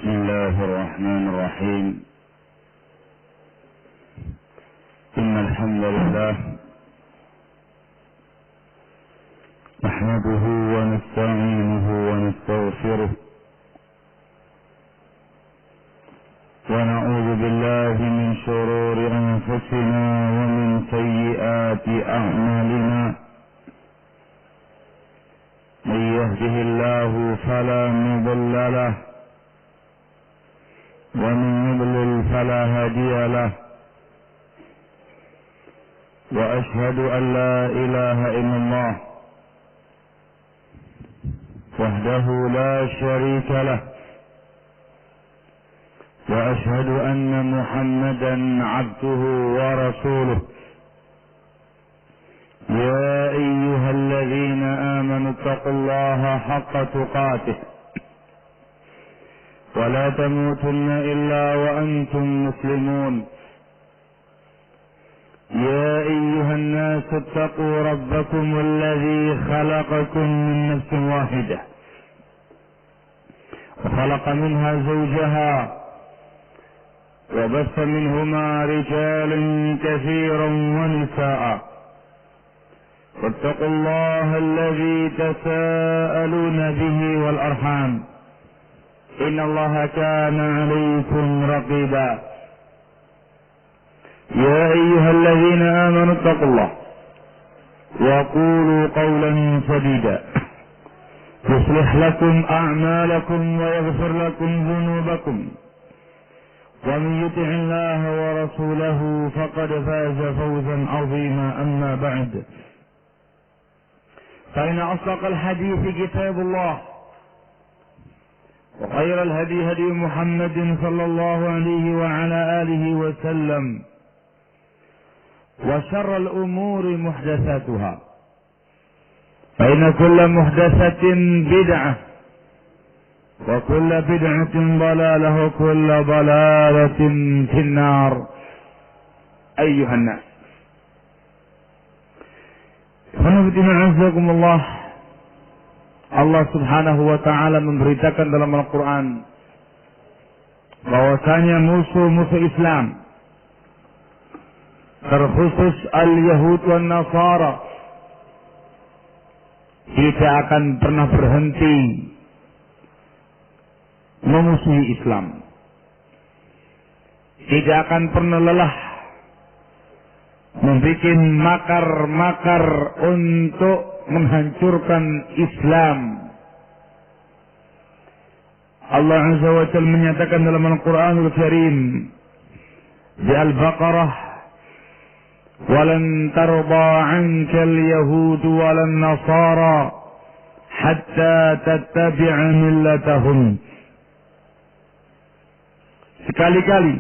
بسم الله الرحمن الرحيم. إن الحمد لله نحمده ونستعينه ونستغفره ونعوذ بالله من شرور أنفسنا ومن سيئات أعمالنا. من يهده الله فلا مضل له ومن يضلل فلا هادي له. وأشهد أن لا إله إلا الله وحده لا شريك له. وأشهد أن محمدا عبده ورسوله. يا أيها الذين آمنوا اتقوا الله حق تقاته ولا تموتن إلا وأنتم مسلمون. يا أيها الناس اتقوا ربكم الذي خلقكم من نفس واحدة وخلق منها زوجها وبث منهما رجالا كثيرا ونساء. واتقوا الله الذي تساءلون به والأرحام إن الله كان عليكم رقيبا. يا أيها الذين آمنوا اتقوا الله وقولوا قولا سديدا يصلح لكم أعمالكم ويغفر لكم ذنوبكم. ومن يطع الله ورسوله فقد فاز فوزا عظيما. أما بعد، فإن أصدق الحديث كتاب الله، وخير الهدي هدي محمد صلى الله عليه وعلى آله وسلم. وشر الأمور محدثاتها، فإن كل محدثة بدعة وكل بدعة ضلالة وكل ضلالة في النار. أيها الناس، Allah subhanahu wa ta'ala memberitakan dalam Al-Quran bahwasanya musuh-musuh Islam, terkhusus al-Yahud wa Nasara, tidak akan pernah berhenti memusuhi Islam, tidak akan pernah lelah membuat makar-makar untuk menghancurkan Islam. Allah Azza wa Jalla menyatakan dalam Al-Quranul Karim di Al-Baqarah, "Walan tarda 'anka al-yahud walan nasara hatta tattabi'a millatahum." Sekali-kali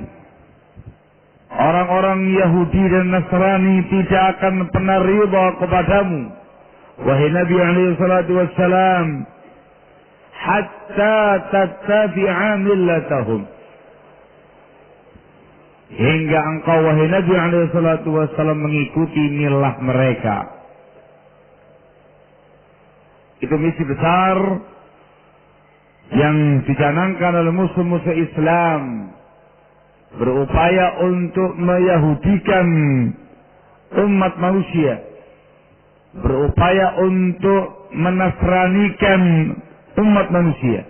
orang-orang Yahudi dan Nasrani tidak akan pernah ridha kepadamu, wahai Nabi alaihi salatu wassalam, hatta tattabi'a millatahum, hingga engkau wahai Nabi alaihi salatu wassalam mengikuti milah mereka. Itu misi besar yang dicanangkan oleh musuh-musuh Islam, berupaya untuk meyahudikan umat manusia, berupaya untuk menasranikan umat manusia,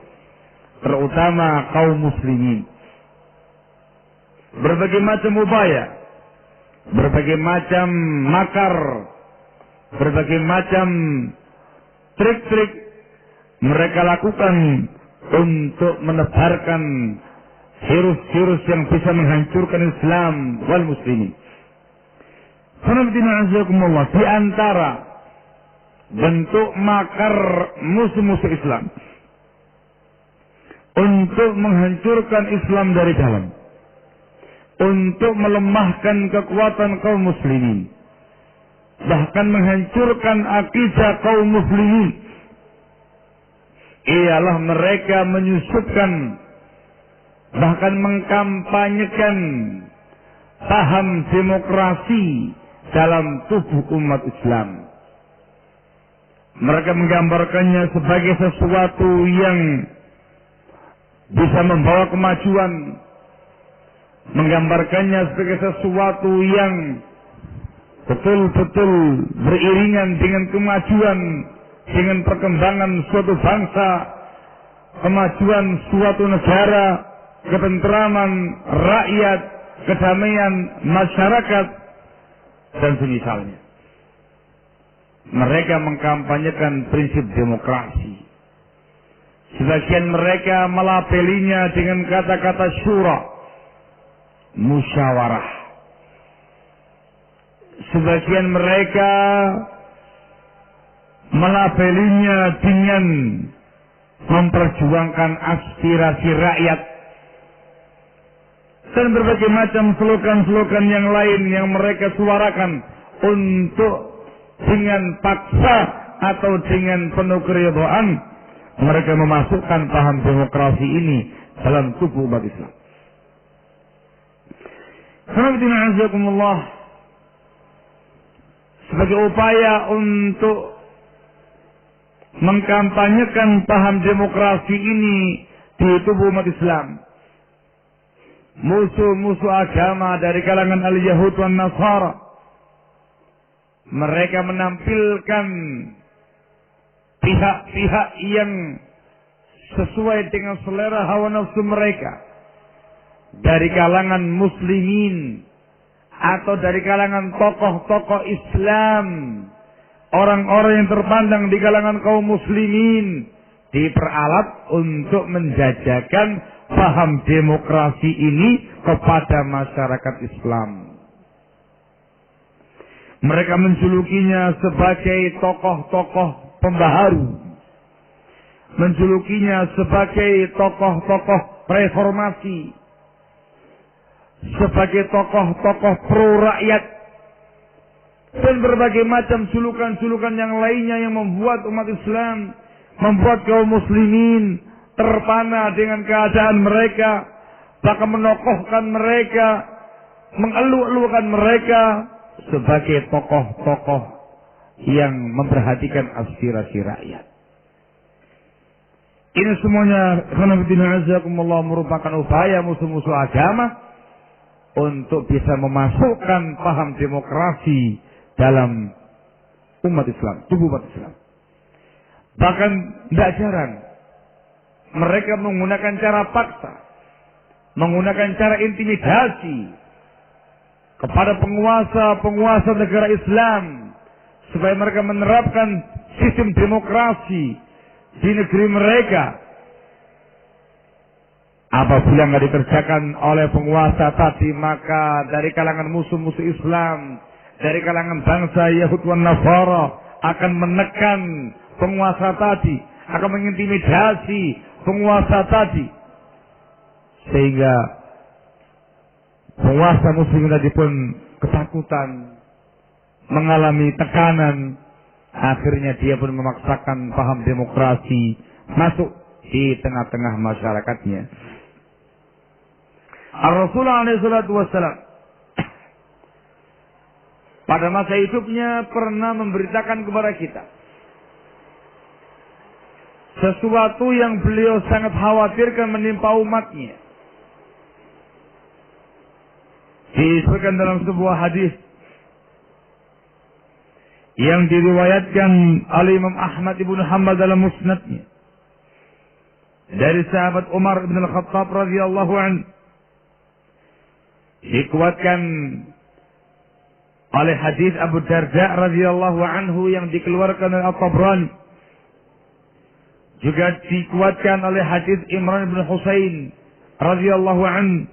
terutama kaum muslimin. Berbagai macam upaya, berbagai macam makar, berbagai macam trik-trik mereka lakukan untuk menebarkan virus-virus yang bisa menghancurkan Islam wal muslimin. Di antara bentuk makar musuh-musuh Islam untuk menghancurkan Islam dari dalam, untuk melemahkan kekuatan kaum muslimin, bahkan menghancurkan akidah kaum muslimin, ialah mereka menyusupkan, bahkan mengkampanyekan paham demokrasi dalam tubuh umat Islam. Mereka menggambarkannya sebagai sesuatu yang bisa membawa kemajuan, menggambarkannya sebagai sesuatu yang betul-betul beriringan dengan kemajuan, dengan perkembangan suatu bangsa, kemajuan suatu negara, ketentraman rakyat, kedamaian masyarakat, dan semisalnya. Mereka mengkampanyekan prinsip demokrasi. Sebagian mereka melabelinya dengan kata-kata syura, musyawarah. Sebagian mereka melabelinya dengan memperjuangkan aspirasi rakyat dan berbagai macam slogan-slogan yang lain yang mereka suarakan untuk dengan paksa atau dengan penuh keridhaan mereka memasukkan paham demokrasi ini dalam tubuh umat Islam. Alhamdulillah, sebagai upaya untuk mengkampanyekan paham demokrasi ini di tubuh umat Islam, musuh-musuh agama dari kalangan al-Yahud wan Nasara, mereka menampilkan pihak-pihak yang sesuai dengan selera hawa nafsu mereka dari kalangan muslimin atau dari kalangan tokoh-tokoh Islam, orang-orang yang terpandang di kalangan kaum muslimin, diperalat untuk menjajakan paham demokrasi ini kepada masyarakat Islam. Mereka menjulukinya sebagai tokoh-tokoh pembaharu, menjulukinya sebagai tokoh-tokoh reformasi, sebagai tokoh-tokoh pro rakyat, dan berbagai macam julukan-julukan yang lainnya yang membuat umat Islam, membuat kaum muslimin terpana dengan keadaan mereka, bahkan menokohkan mereka, mengeluh-elukan mereka sebagai tokoh-tokoh yang memperhatikan aspirasi rakyat. Ini semuanya merupakan upaya musuh-musuh agama untuk bisa memasukkan paham demokrasi dalam umat Islam, tubuh umat Islam. Bahkan tidak jarang mereka menggunakan cara paksa, menggunakan cara intimidasi kepada penguasa-penguasa negara Islam supaya mereka menerapkan sistem demokrasi di negeri mereka. Apabila nggak dikerjakan oleh penguasa tadi, maka dari kalangan musuh-musuh Islam, dari kalangan bangsa Yahud wan Nasara akan menekan penguasa tadi, akan mengintimidasi penguasa tadi, sehingga penguasa muslim tadi pun ketakutan, mengalami tekanan. Akhirnya dia pun memaksakan paham demokrasi masuk di tengah-tengah masyarakatnya. Rasulullah SAW pada masa hidupnya pernah memberitakan kepada kita sesuatu yang beliau sangat khawatirkan menimpa umatnya. Disebutkan dalam sebuah hadis yang diriwayatkan oleh Imam Ahmad ibn Hanbal dalam musnadnya dari sahabat Umar bin Al-Khattab radhiyallahu anhu, dikuatkan oleh hadis Abu Darda radhiyallahu anhu yang dikeluarkan oleh At-Tabrani, juga dikuatkan oleh hadis Imran bin Husain radhiyallahu anhu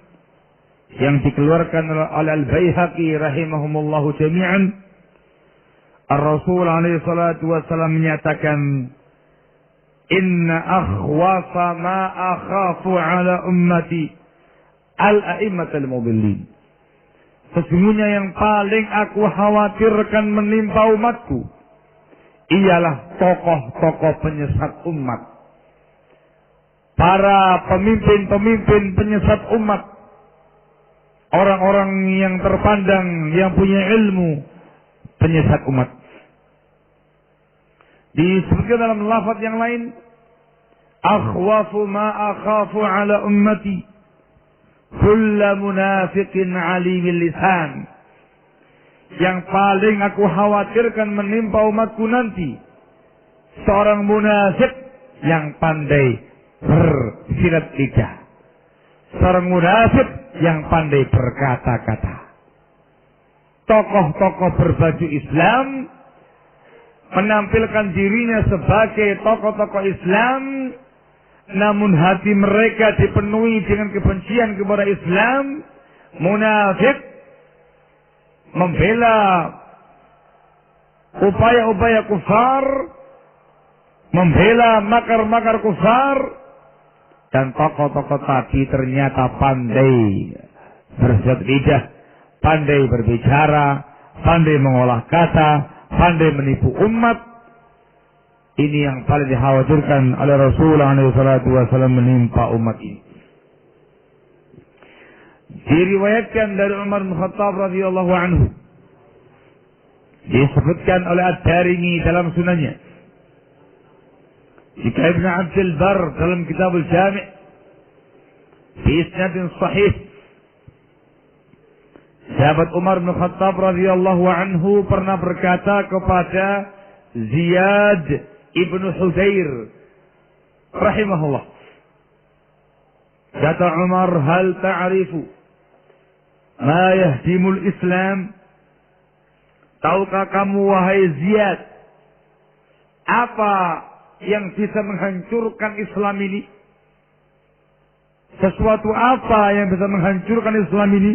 yang dikeluarkan oleh Al-Baihaqi rahimahumullahu jami'an. Ar-Rasul alaihi salatu wasallam menyatakan, inna akhwasa ma akhafu ala ummati al-a'immatul mudillin. Sesungguhnya yang paling aku khawatirkan menimpa umatku ialah tokoh-tokoh penyesat umat, para pemimpin-pemimpin penyesat umat, orang-orang yang terpandang, yang punya ilmu, penyesat umat. Disebutkan dalam lafaz yang lain, akhwafu ma akhafu ala ummati kulla munafiqin alimil lisan. Yang paling aku khawatirkan menimpa umatku nanti seorang munafik yang pandai bersilat lidah, seorang munafik yang pandai berkata-kata. Tokoh-tokoh berbaju Islam menampilkan dirinya sebagai tokoh-tokoh Islam, namun hati mereka dipenuhi dengan kebencian kepada Islam. Munafik membela upaya-upaya kufar, membela makar-makar kufar, dan tokoh-tokoh tadi ternyata pandai bersilat lidah, pandai berbicara, pandai mengolah kata, pandai menipu umat. Ini yang paling dikhawatirkan oleh Rasulullah SAW menimpa umat ini. Diriwayatkan dari Umar bin Khattab radhiyallahu anhu, disebutkan oleh Ad-Darimi dalam sunannya, jika Ibn Abdul Bar dalam kitab Al-Jami' bi isnadin sahih, sahabat Umar bin Khattab radhiyallahu anhu pernah berkata kepada Ziyad ibnu Hudair rahimahullah, kata Umar, hal ta'rifu ma yahdimul Islam? Tahukah kamu wahai Ziyad, apa yang bisa menghancurkan Islam ini? Sesuatu apa yang bisa menghancurkan Islam ini?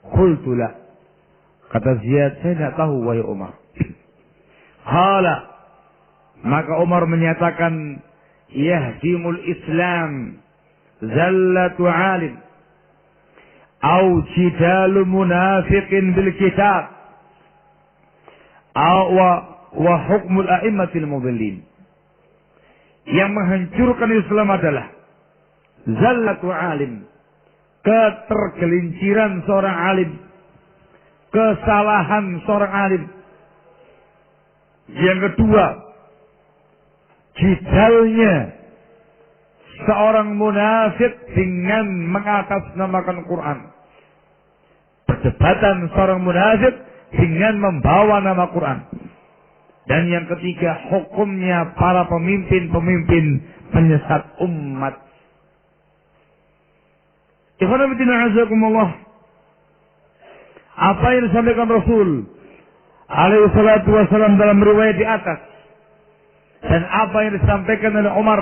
Qultu la. Kata Ziyad, saya tidak tahu wahai Umar. Qala, maka Umar menyatakan, yahdimul Islam zallatu alim au jidalu munafiqin bil kitab au wa hukmul a'immatil mudhillin. Yang menghancurkan Islam adalah zallatu alim, ketergelinciran seorang alim, kesalahan seorang alim. Yang kedua, jidalnya seorang munafik dengan mengatasnamakan Quran. Perdebatan seorang munafik dengan membawa nama Quran. Dan yang ketiga, hukumnya para pemimpin-pemimpin penyesat umat. Ikhwan fillah azakumullah, apa yang disampaikan Rasul alaihi salatu wasallam dalam riwayat di atas, dan apa yang disampaikan oleh Umar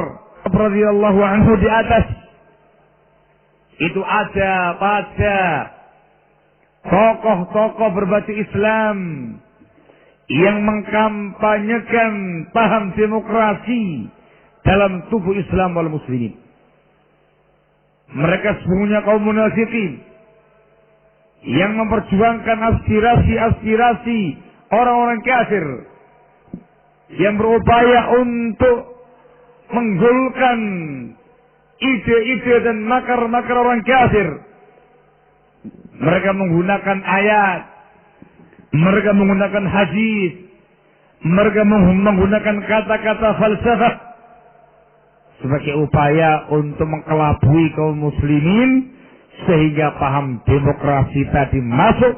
radhiyallahu anhu di atas, itu ada pada tokoh-tokoh berbaju Islam yang mengkampanyekan paham demokrasi dalam tubuh Islam wal muslimin. Mereka sesungguhnya kaum munafikin yang memperjuangkan aspirasi-aspirasi orang-orang kafir, yang berupaya untuk menggolkan ide-ide dan makar-makar orang kafir. Mereka menggunakan ayat, mereka menggunakan hadis, mereka menggunakan kata-kata falsafah sebagai upaya untuk mengkelabui kaum muslimin sehingga paham demokrasi tadi masuk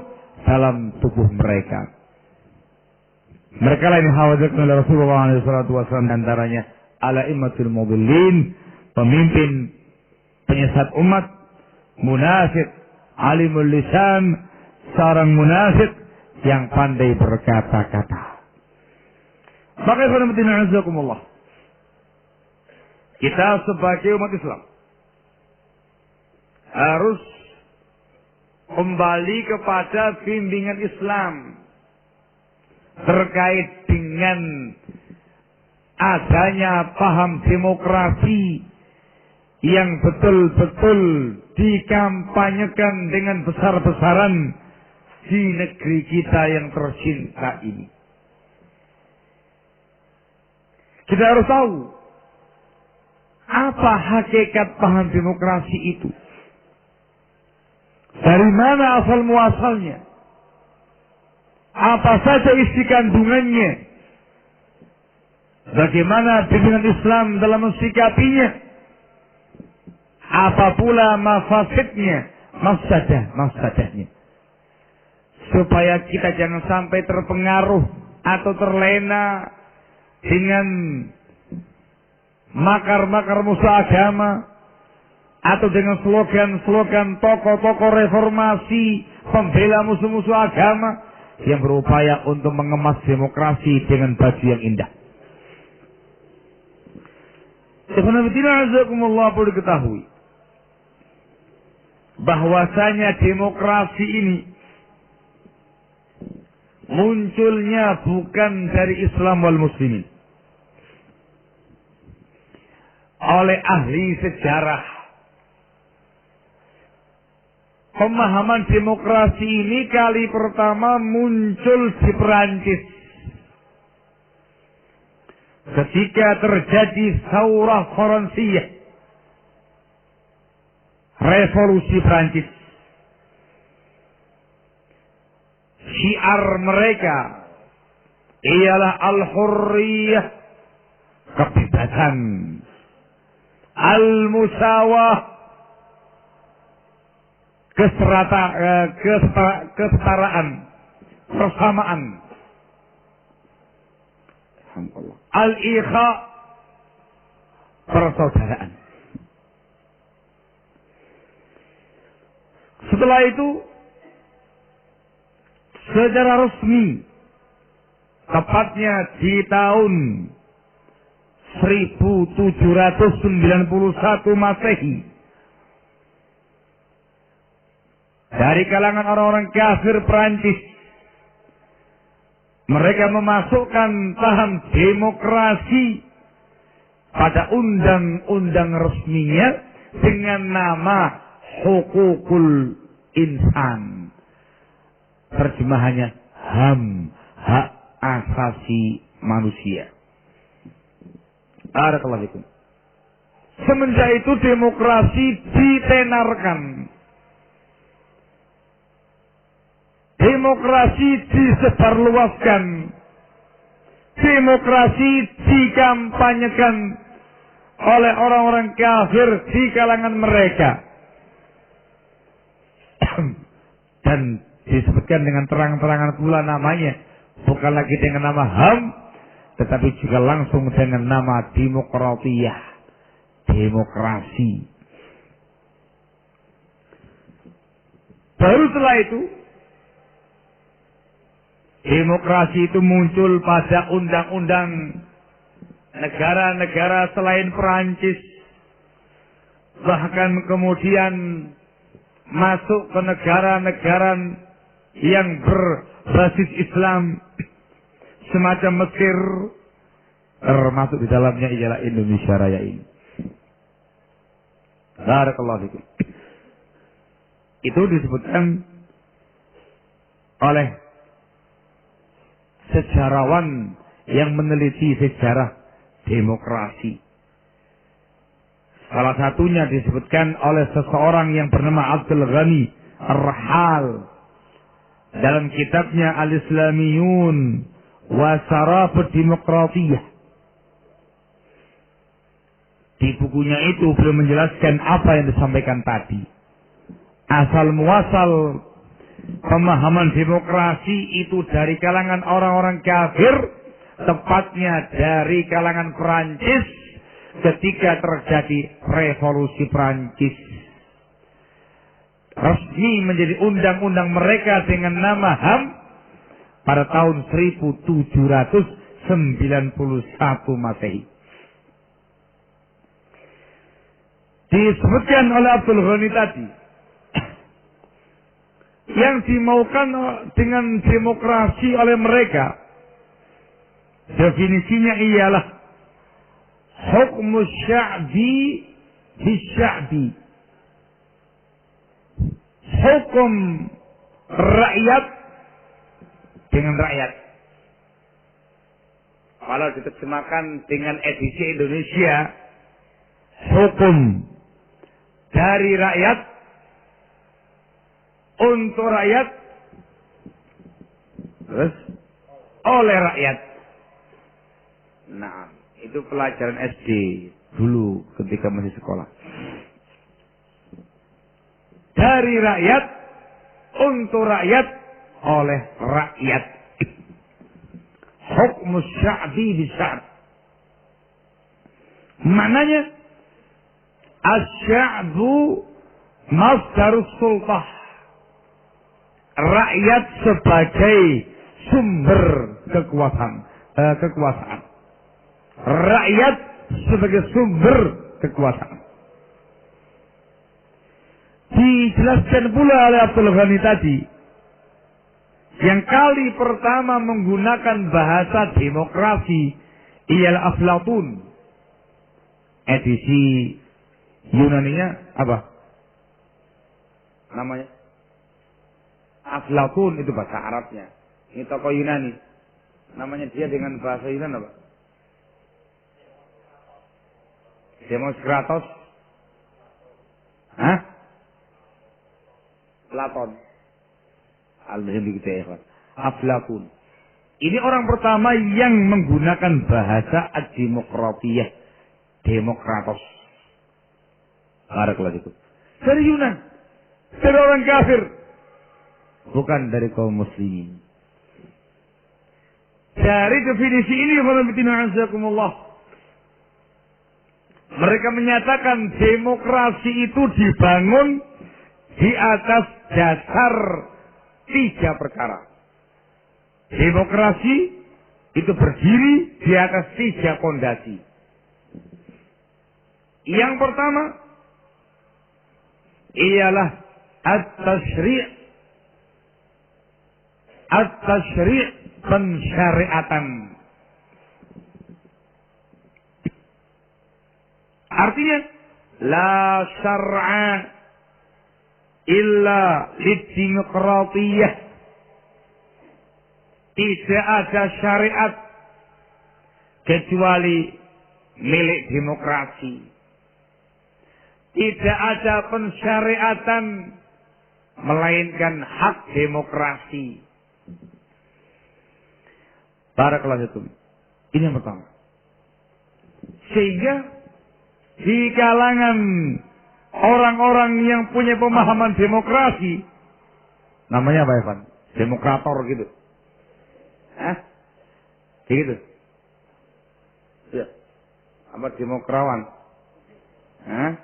dalam tubuh mereka. Mereka lain khawatirkan oleh Rasulullah SAW, antaranya ala'immatul mudhillin, pemimpin penyesat umat, munafik, alimul lisan, seorang munafik yang pandai berkata-kata. Maka ikhwan, kita sebagai umat Islam harus kembali kepada bimbingan Islam terkait dengan adanya paham demokrasi yang betul-betul dikampanyekan dengan besar-besaran di negeri kita yang tercinta ini. Kita harus tahu apa hakikat paham demokrasi itu. Dari mana asal muasalnya? Apa saja isi kandungannya? Bagaimana bimbingan Islam dalam mensikapinya? Apa pula mafasidnya, mafsadahnya. Supaya kita jangan sampai terpengaruh atau terlena dengan makar-makar musuh agama atau dengan slogan-slogan tokoh-tokoh reformasi pembela musuh-musuh agama yang berupaya untuk mengemas demokrasi dengan baju yang indah. Sebenarnya perlu diketahui bahwasanya demokrasi ini munculnya bukan dari Islam wal Muslimin. Oleh ahli sejarah, pemahaman demokrasi ini kali pertama muncul di Perancis ketika terjadi Saurah Fransiyah, revolusi Perancis. Syiar mereka ialah al-hurriyah, kebebasan, al-musawah, kesetaraan, persamaan, al-ikha, persaudaraan. Setelah itu secara resmi, tepatnya di tahun 1791 Masehi, dari kalangan orang-orang kafir Perancis, mereka memasukkan paham demokrasi pada undang-undang resminya dengan nama hukukul insan. Terjemahannya HAM, hak asasi manusia. Barakallahu fikum. Semenjak itu demokrasi ditenarkan. Demokrasi disebarluaskan. Demokrasi dikampanyekan oleh orang-orang kafir di kalangan mereka. Dan disebutkan dengan terang-terangan pula namanya. Bukan lagi dengan nama HAM, tetapi juga langsung dengan nama demokratiyah. Demokrasi. Baru setelah itu, demokrasi itu muncul pada undang-undang negara-negara selain Perancis. Bahkan kemudian masuk ke negara-negara yang berbasis Islam semacam Mesir, termasuk di dalamnya ialah Indonesia Raya ini. Barakallahu fikum. Itu disebutkan oleh sejarawan yang meneliti sejarah demokrasi. Salah satunya disebutkan oleh seseorang yang bernama Abdul Ghani Ar-Rahal dalam kitabnya Al-Islamiyun wa Sarafud Demokratiyah. Di bukunya itu beliau menjelaskan apa yang disampaikan tadi. Asal muasal pemahaman demokrasi itu dari kalangan orang-orang kafir, tepatnya dari kalangan Perancis ketika terjadi revolusi Perancis. Resmi menjadi undang-undang mereka dengan nama HAM pada tahun 1791 Masehi. Disebutkan oleh Abdul Ghani tadi, yang dimaukan dengan demokrasi oleh mereka, definisinya ialah hukmu sya'bi bisya'bi, hukum rakyat dengan rakyat. Kalau diterjemahkan dengan edisi Indonesia, hukum dari rakyat untuk rakyat, terus oleh rakyat. Nah, Itu pelajaran SD dulu ketika masih sekolah. Dari rakyat, untuk rakyat, oleh rakyat. Hukmus sya'bi bisya'b. Maknanya, as-sya'bu masdarus sultah. Rakyat sebagai sumber kekuasaan. Rakyat sebagai sumber kekuasaan. Dijelaskan pula oleh Abdul Ghani tadi, yang kali pertama menggunakan bahasa demokrasi ialah Aflatun. Edisi Yunaninya apa? Namanya Aflatun, itu bahasa Arabnya. Ini tokoh Yunani. Namanya dia dengan bahasa Yunani apa? Demoskratos. Hah? Platon. Aflatun. Ini orang pertama yang menggunakan bahasa ad-demokratiyah. Demokratos. Barakallahu fikum. Dari Yunan. Dari orang kafir. Bukan dari kaum muslimin. Dari definisi ini, mereka menyatakan demokrasi itu dibangun di atas dasar 3 perkara. Demokrasi itu berdiri di atas 3 pondasi. Yang pertama ialah at-tasyri', pensyariatan. Artinya la syar'a illa lid-demokratiyah. Tidak ada syariat kecuali milik demokrasi. Tidak ada pensyariatan melainkan hak demokrasi. Barakallahu fikum. Ini yang pertama. Sehingga di kalangan orang-orang yang punya pemahaman demokrasi, namanya apa, Evan? Demokrator gitu. Hah? Gitu. Ya. Apa demokrawan? Hah?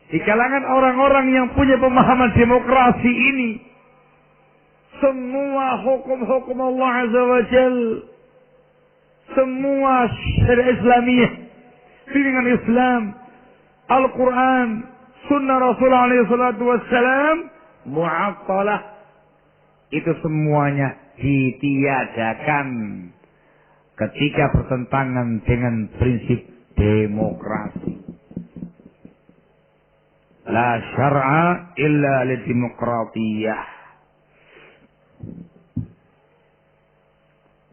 Di kalangan orang-orang yang punya pemahaman demokrasi ini, semua hukum-hukum Allah Azza wa Jal, semua syariat Islamiyah, bimbingan Islam, Al-Quran, Sunnah Rasulullah SAW, mu'attalah, itu semuanya ditiadakan ketika bertentangan dengan prinsip demokrasi. La syar'a illa lidemokratiyah.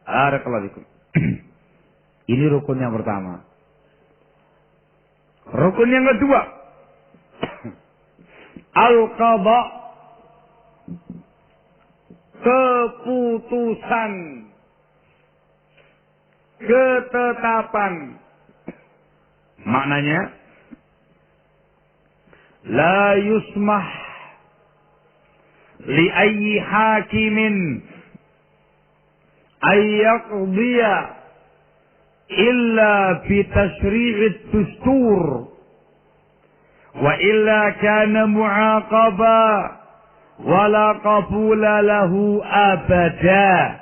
Barakallahu fikum. Ini rukun yang pertama. Rukun yang kedua, al-qadha, keputusan, ketetapan. Maknanya, la yusmah li ayyi hakimin ayyaqdiya illa bi tashri'id dustur wa illa kana mu'aqaba wala qabula lahu abada.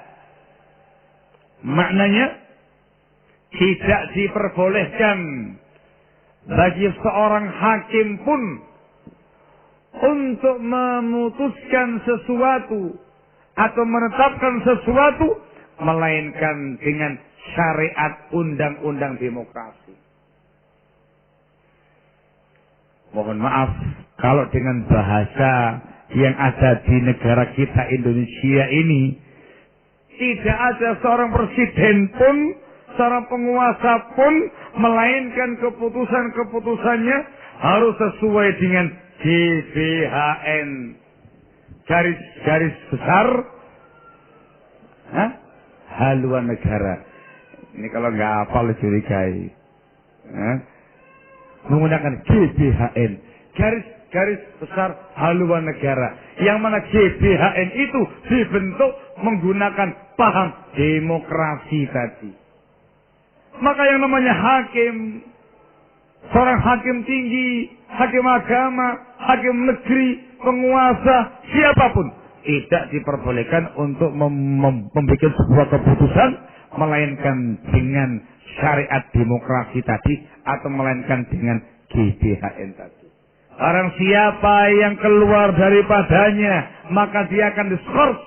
Maknanya, tidak diperbolehkan bagi seorang hakim pun untuk memutuskan sesuatu atau menetapkan sesuatu melainkan dengan syariat undang-undang demokrasi. Mohon maaf kalau dengan bahasa yang ada di negara kita Indonesia ini, tidak ada seorang presiden pun, seorang penguasa pun, melainkan keputusan-keputusannya harus sesuai dengan GBHN, garis besar haluan negara. Ini kalau nggak hafal dicurigai. Menggunakan GBHN, garis besar haluan negara. Yang mana GBHN itu dibentuk menggunakan paham demokrasi tadi. Maka yang namanya hakim, seorang hakim tinggi, hakim agama, hakim negeri, penguasa, siapapun tidak diperbolehkan untuk membuat sebuah keputusan melainkan dengan syariat demokrasi tadi atau melainkan dengan GBHN tadi. Orang siapa yang keluar daripadanya maka dia akan diskors,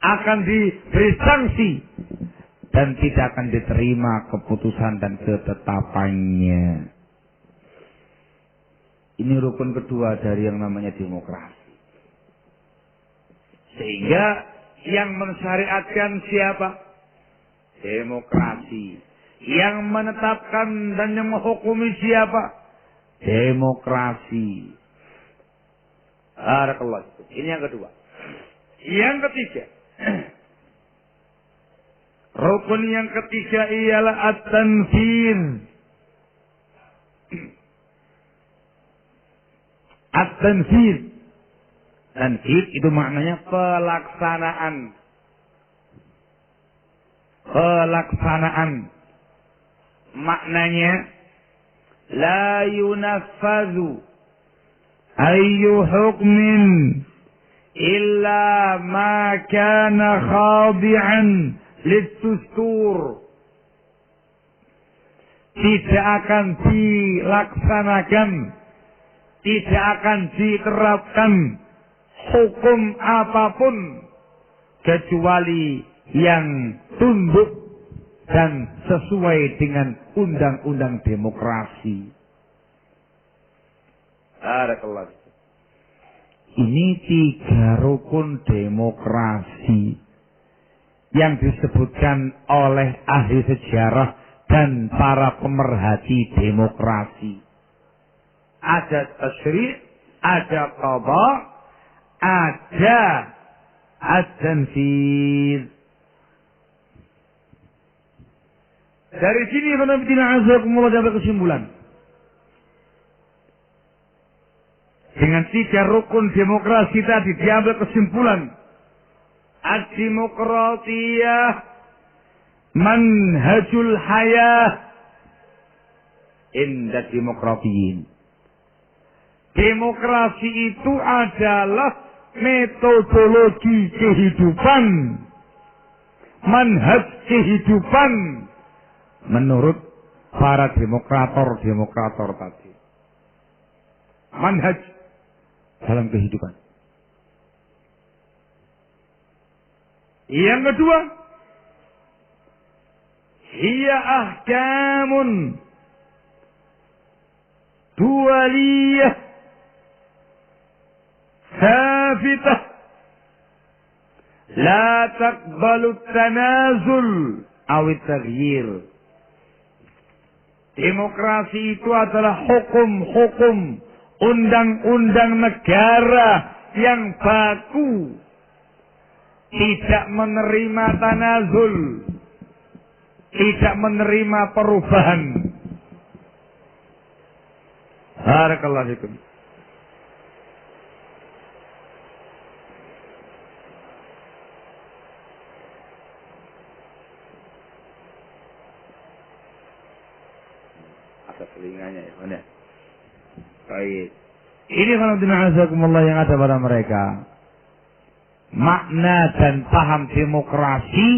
akan diberi sanksi dan tidak akan diterima keputusan dan ketetapannya. Ini rukun kedua dari yang namanya demokrasi. Sehingga yang mensyariatkan siapa? Demokrasi. Yang menetapkan dan yang menghukumi siapa? Demokrasi. Barakallah. Ini yang kedua. Yang ketiga. Rukun yang ketiga ialah at-tanfir. At-tanfir. Tanfir itu maknanya pelaksanaan. Pelaksanaan. Maknanya la yunaffadhu ayyu hukmin illa ma kana khadi'an litustur. Tidak akan dilaksanakan, tidak akan diterapkan hukum apapun kecuali yang tunduk dan sesuai dengan undang-undang demokrasi. Barakallah. Ini 3 rukun demokrasi yang disebutkan oleh ahli sejarah dan para pemerhati demokrasi. Ada tasyri', ada qada, ada at-tanfidz. Dari sini azakumullah dapat kesimpulan. Dengan 3 rukun demokrasi tadi diambil kesimpulan. Ad-demokratiyah manhajul hayah inda demokratiyin. Demokrasi itu adalah metodologi kehidupan, manhaj kehidupan menurut para demokrator tadi. Manhaj dalam kehidupan. Yang kedua, hiya ahkamun dualiyah thabitah la taqbalu tanazul awit taghyir. Demokrasi itu adalah hukum-hukum, undang-undang negara yang baku, tidak menerima tanazul, tidak menerima perubahan. Barakallahu fikum. Telinganya ya, benar. Baik. Ini azakumullah yang ada pada mereka. Makna dan paham demokrasi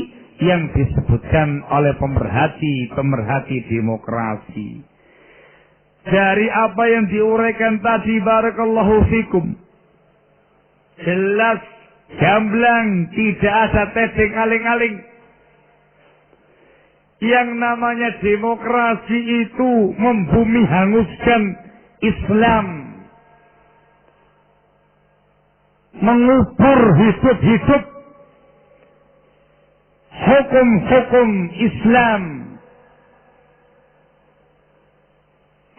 yang disebutkan oleh pemerhati demokrasi. Dari apa yang diuraikan tadi, barakallahu fikum, jelas, gamblang, tidak ada tedeng aling-aling. Yang namanya demokrasi itu membumi hanguskan Islam, mengubur hidup-hidup hukum-hukum Islam,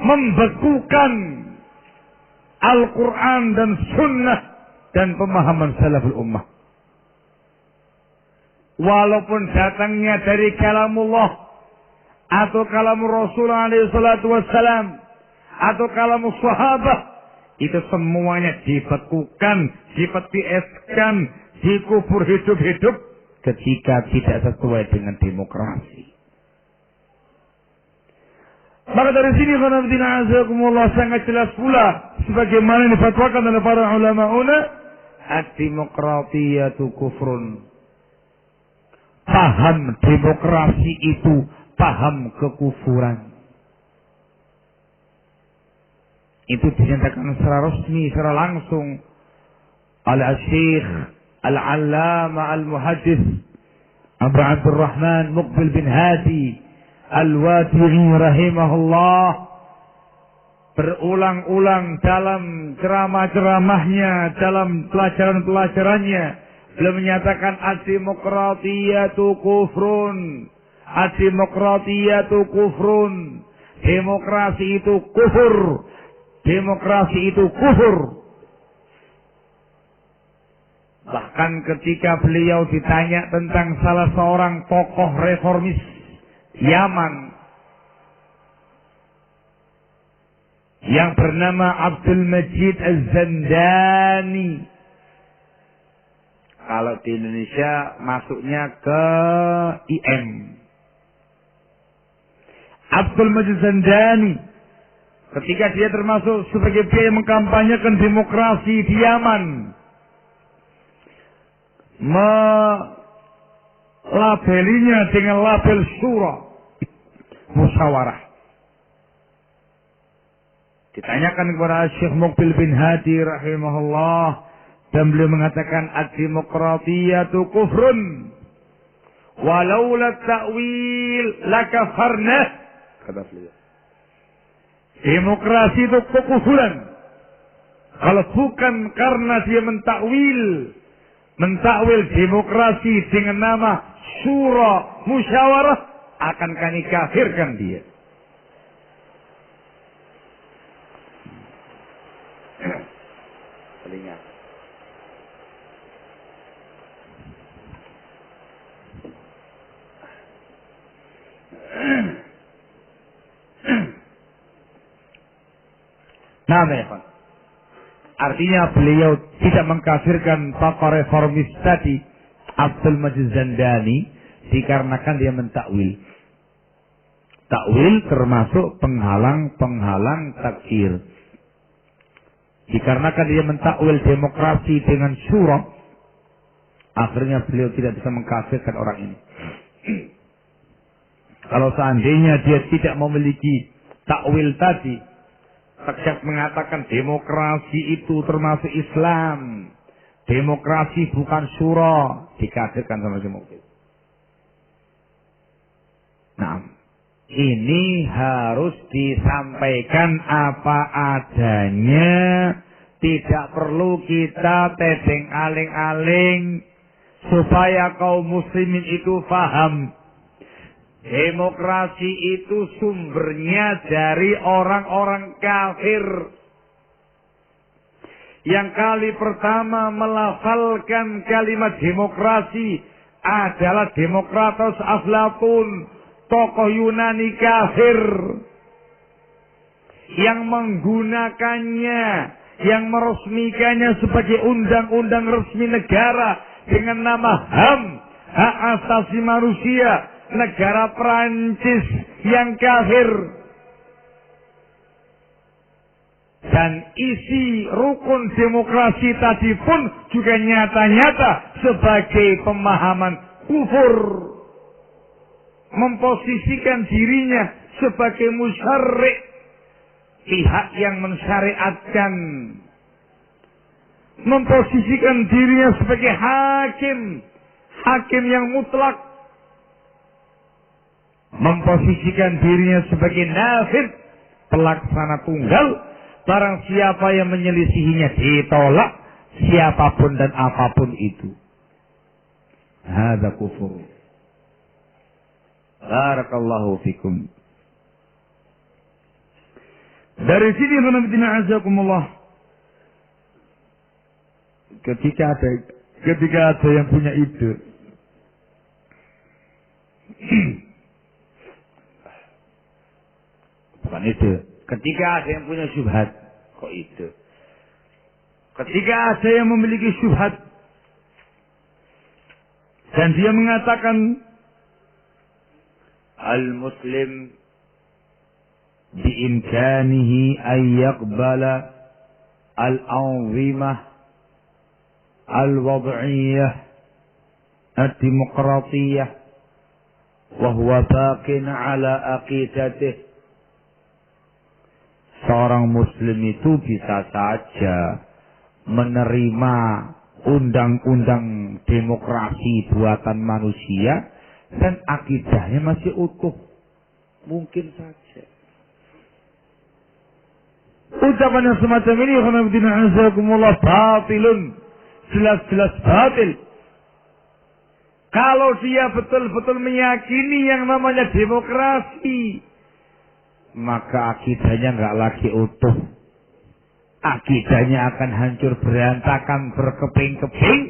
membekukan Al-Quran dan Sunnah dan pemahaman salaful ummah. walaupun datangnya dari kalamullah atau kalam Rasulullah SAW atau kalam sahabat, itu semuanya dibekukan, dipetieskan, dikubur hidup-hidup ketika tidak sesuai dengan demokrasi. Maka dari sini sangat jelas pula sebagaimana difatwakan oleh para ulama ad-demokratiyatu kufrun. Paham demokrasi itu paham kekufuran. Itu dinyatakan secara resmi, secara langsung oleh Syekh Al-Allama Al-Muhaddis Abu Abdurrahman Muqbil bin Hadi Al-Wadi'i rahimahullah, berulang-ulang dalam ceramah-ceramahnya, dalam pelajaran-pelajarannya, beliau menyatakan ad-demokratiyatu kufrun. Ad-demokratiyatu kufrun. Demokrasi itu kufur. Demokrasi itu kufur. Bahkan ketika beliau ditanya tentang salah seorang tokoh reformis Yaman yang bernama Abdul Majid Az-Zandani, kalau di Indonesia masuknya ke IM, Abdul Majid Az-Zandani, ketika dia termasuk sebagai pihak yang mengkampanyekan demokrasi di Yaman, melabelinya dengan label syura, musyawarah. Ditanyakan kepada Syekh Muqbil bin Hadi rahimahullah, dan beliau mengatakan ad-demokratiyatu kufrun walaula ta'wil lakafarna, kata beliau. Demokrasi itu kekufuran kalau bukan karena dia mentakwil demokrasi dengan nama syura, musyawarah, akan kami kafirkan dia. Telinga. Nah, artinya beliau tidak mengkafirkan tokoh reformis tadi Abdul Majid Zandani dikarenakan dia mentakwil. Takwil termasuk penghalang takfir. Dikarenakan dia mentakwil demokrasi dengan syura, akhirnya beliau tidak bisa mengkafirkan orang ini. Kalau seandainya dia tidak memiliki takwil tadi, tegas mengatakan demokrasi itu termasuk Islam, demokrasi bukan syura, dikafirkan sama demokrasi. Nah, ini harus disampaikan apa adanya, tidak perlu kita tedeng aling-aling, supaya kaum muslimin itu paham. Demokrasi itu sumbernya dari orang-orang kafir yang kali pertama melafalkan kalimat demokrasi adalah Demokratos Aflatun, tokoh Yunani kafir yang menggunakannya, yang meresmikannya sebagai undang-undang resmi negara dengan nama HAM, hak asasi manusia, negara Prancis yang kafir. Dan isi rukun demokrasi tadi pun juga nyata-nyata sebagai pemahaman kufur, memposisikan dirinya sebagai musyarri', pihak yang mensyariatkan, memposisikan dirinya sebagai hakim yang mutlak, memposisikan dirinya sebagai nafid, pelaksana tunggal. Barang siapa yang menyelisihinya ditolak, siapapun dan apapun itu. Hada kufur. Barakallahu fikum. Dari sini menabitina azakumullah, ketika ada yang punya ide bukan itu. Ketika ada yang punya syubhat, kok itu. Ketika ada yang memiliki syubhat dan dia mengatakan al-muslim biimkanihi an yaqbala al-anzimah al-wad'iyah ad-demokratiyah wa huwa baqin ala aqidatih. Seorang muslim itu bisa saja menerima undang-undang demokrasi buatan manusia dan akidahnya masih utuh. Mungkin saja. Ucapan yang semacam ini batilun, jelas-jelas batil. Kalau dia betul-betul meyakini yang namanya demokrasi, maka akidahnya nggak lagi utuh. Akidahnya akan hancur berantakan, berkeping-keping.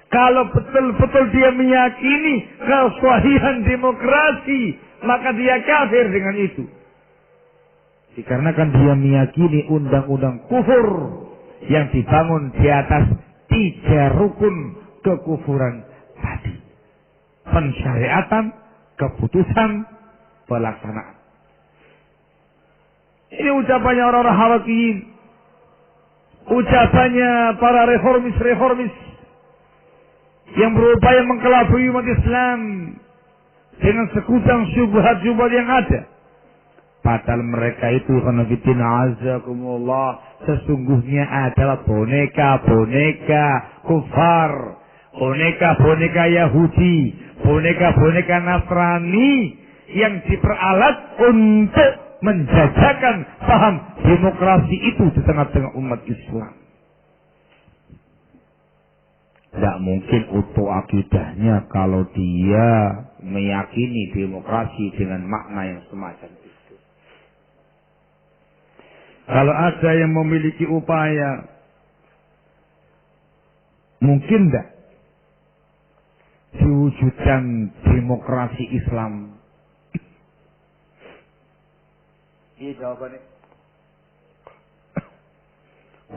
Kalau betul-betul dia meyakini kesahihan demokrasi, maka dia kafir dengan itu. Dikarenakan dia meyakini undang-undang kufur yang dibangun di atas 3 rukun kekufuran tadi. Pensyariatan, keputusan, pelaksanaan. Ini ucapannya orang-orang hawakiyin. Ucapannya para reformis-reformis yang berupaya mengkelabui umat Islam dengan sekutang syubhat-syubhat yang ada. Padahal mereka itu sesungguhnya adalah boneka-boneka kufar, boneka-boneka Yahudi, boneka-boneka Nasrani yang diperalat untuk menjajakan paham demokrasi itu di tengah-tengah umat Islam. Tidak mungkin utuh akidahnya kalau dia meyakini demokrasi dengan makna yang semacam itu. Kalau ada yang memiliki upaya, mungkin tidak diwujudkan demokrasi Islam? Ini jawabannya.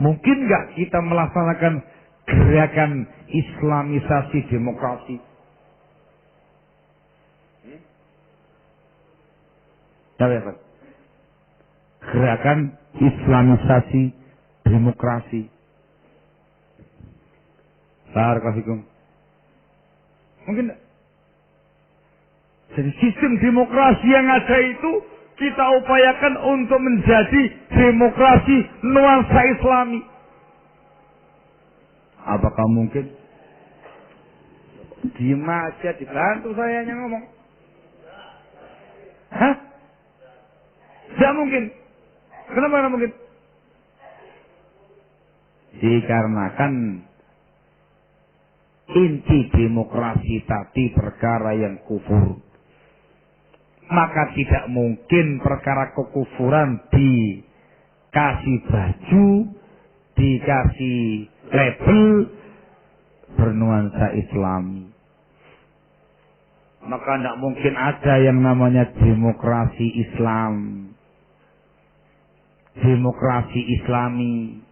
Mungkin nggak kita melaksanakan gerakan Islamisasi demokrasi? Ya, gerakan Islamisasi demokrasi. Barakallahu. Mungkin tidak. Jadi sistem demokrasi yang ada itu kita upayakan untuk menjadi demokrasi nuansa Islami. Apakah mungkin? Diam aja, dibantu saya yang ngomong. Hah? Tidak mungkin. Kenapa tidak mungkin? Dikarenakan inti demokrasi tadi perkara yang kufur. Maka tidak mungkin perkara kekufuran dikasih baju, dikasih label bernuansa Islami. Maka tidak mungkin ada yang namanya demokrasi Islam, demokrasi Islami,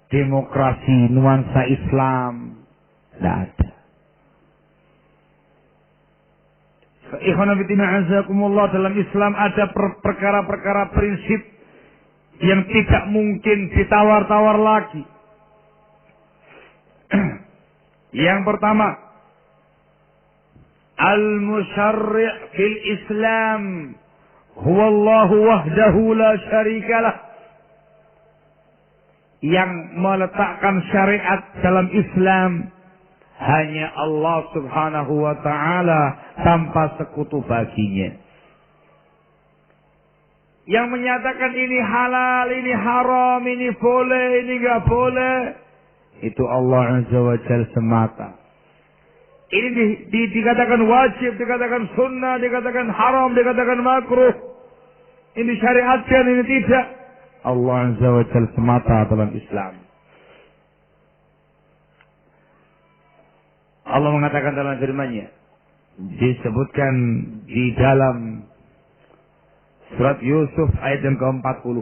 demokrasi nuansa Islam. Tidak ada. Ikhwanabitina azakumullah, dalam Islam ada perkara-perkara prinsip yang tidak mungkin ditawar-tawar lagi. Yang pertama, al-musyarri' fil Islam huwa Allah wahdahu la syarikalah. Yang meletakkan syariat dalam Islam hanya Allah subhanahu wa ta'ala tanpa sekutu baginya. Yang menyatakan ini halal, ini haram, ini boleh, ini enggak boleh, itu Allah azza wa jalla semata. Ini dikatakan wajib, dikatakan sunnah, dikatakan haram, dikatakan makruh. Ini syariatkan, ini tidak. Allah azza wa jalla semata dalam Islam. Allah mengatakan dalam firman-Nya, disebutkan di dalam Surat Yusuf ayat yang ke-40.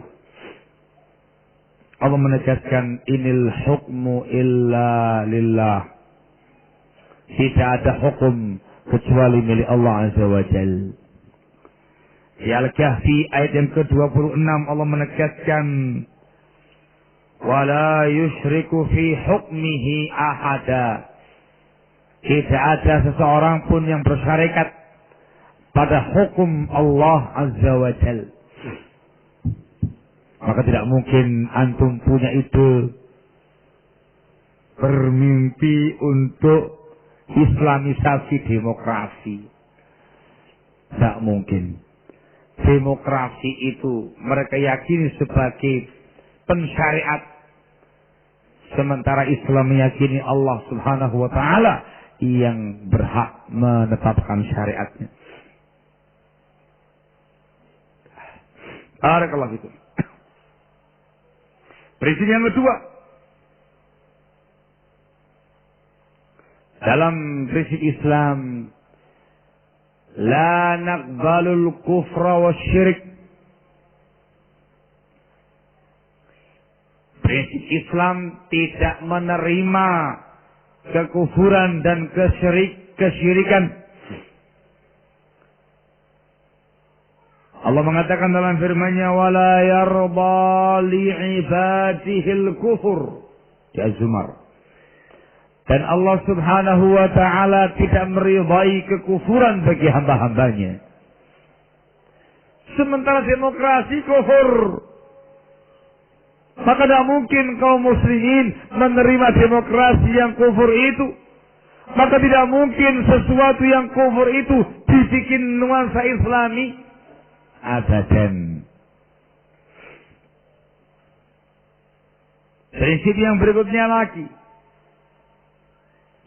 Allah menegaskan inil hukmu illa lillah. Tidak ada hukum kecuali milik Allah Azza wa Jalla. Di Al-Kahfi ayat yang ke-26 Allah menegaskan wala yusyriku fi hukmihi ahada. Tidak ada seseorang pun yang bersyarikat pada hukum Allah Azza wa Jalla. Maka tidak mungkin antum punya ide bermimpi untuk islamisasi demokrasi. Tidak mungkin. Demokrasi itu mereka yakini sebagai pensyariat. Sementara Islam meyakini Allah Subhanahu wa ta'ala yang berhak menetapkan syariatnya. Barakallahu fikum. Prinsip yang kedua, dalam prinsip Islam, la naqbalul kufra wa syirik. Prinsip Islam tidak menerima kekufuran dan kesyirikan. Allah mengatakan dalam firman-Nya wala yarda li'ibadihil kufur di Az-Zumar. Dan Allah Subhanahu wa ta'ala tidak meridai kekufuran bagi hamba-hambanya. Sementara demokrasi kufur, maka tidak mungkin kaum muslimin menerima demokrasi yang kufur itu. Maka tidak mungkin sesuatu yang kufur itu dibikin nuansa Islami. Abadan. Prinsip yang berikutnya lagi,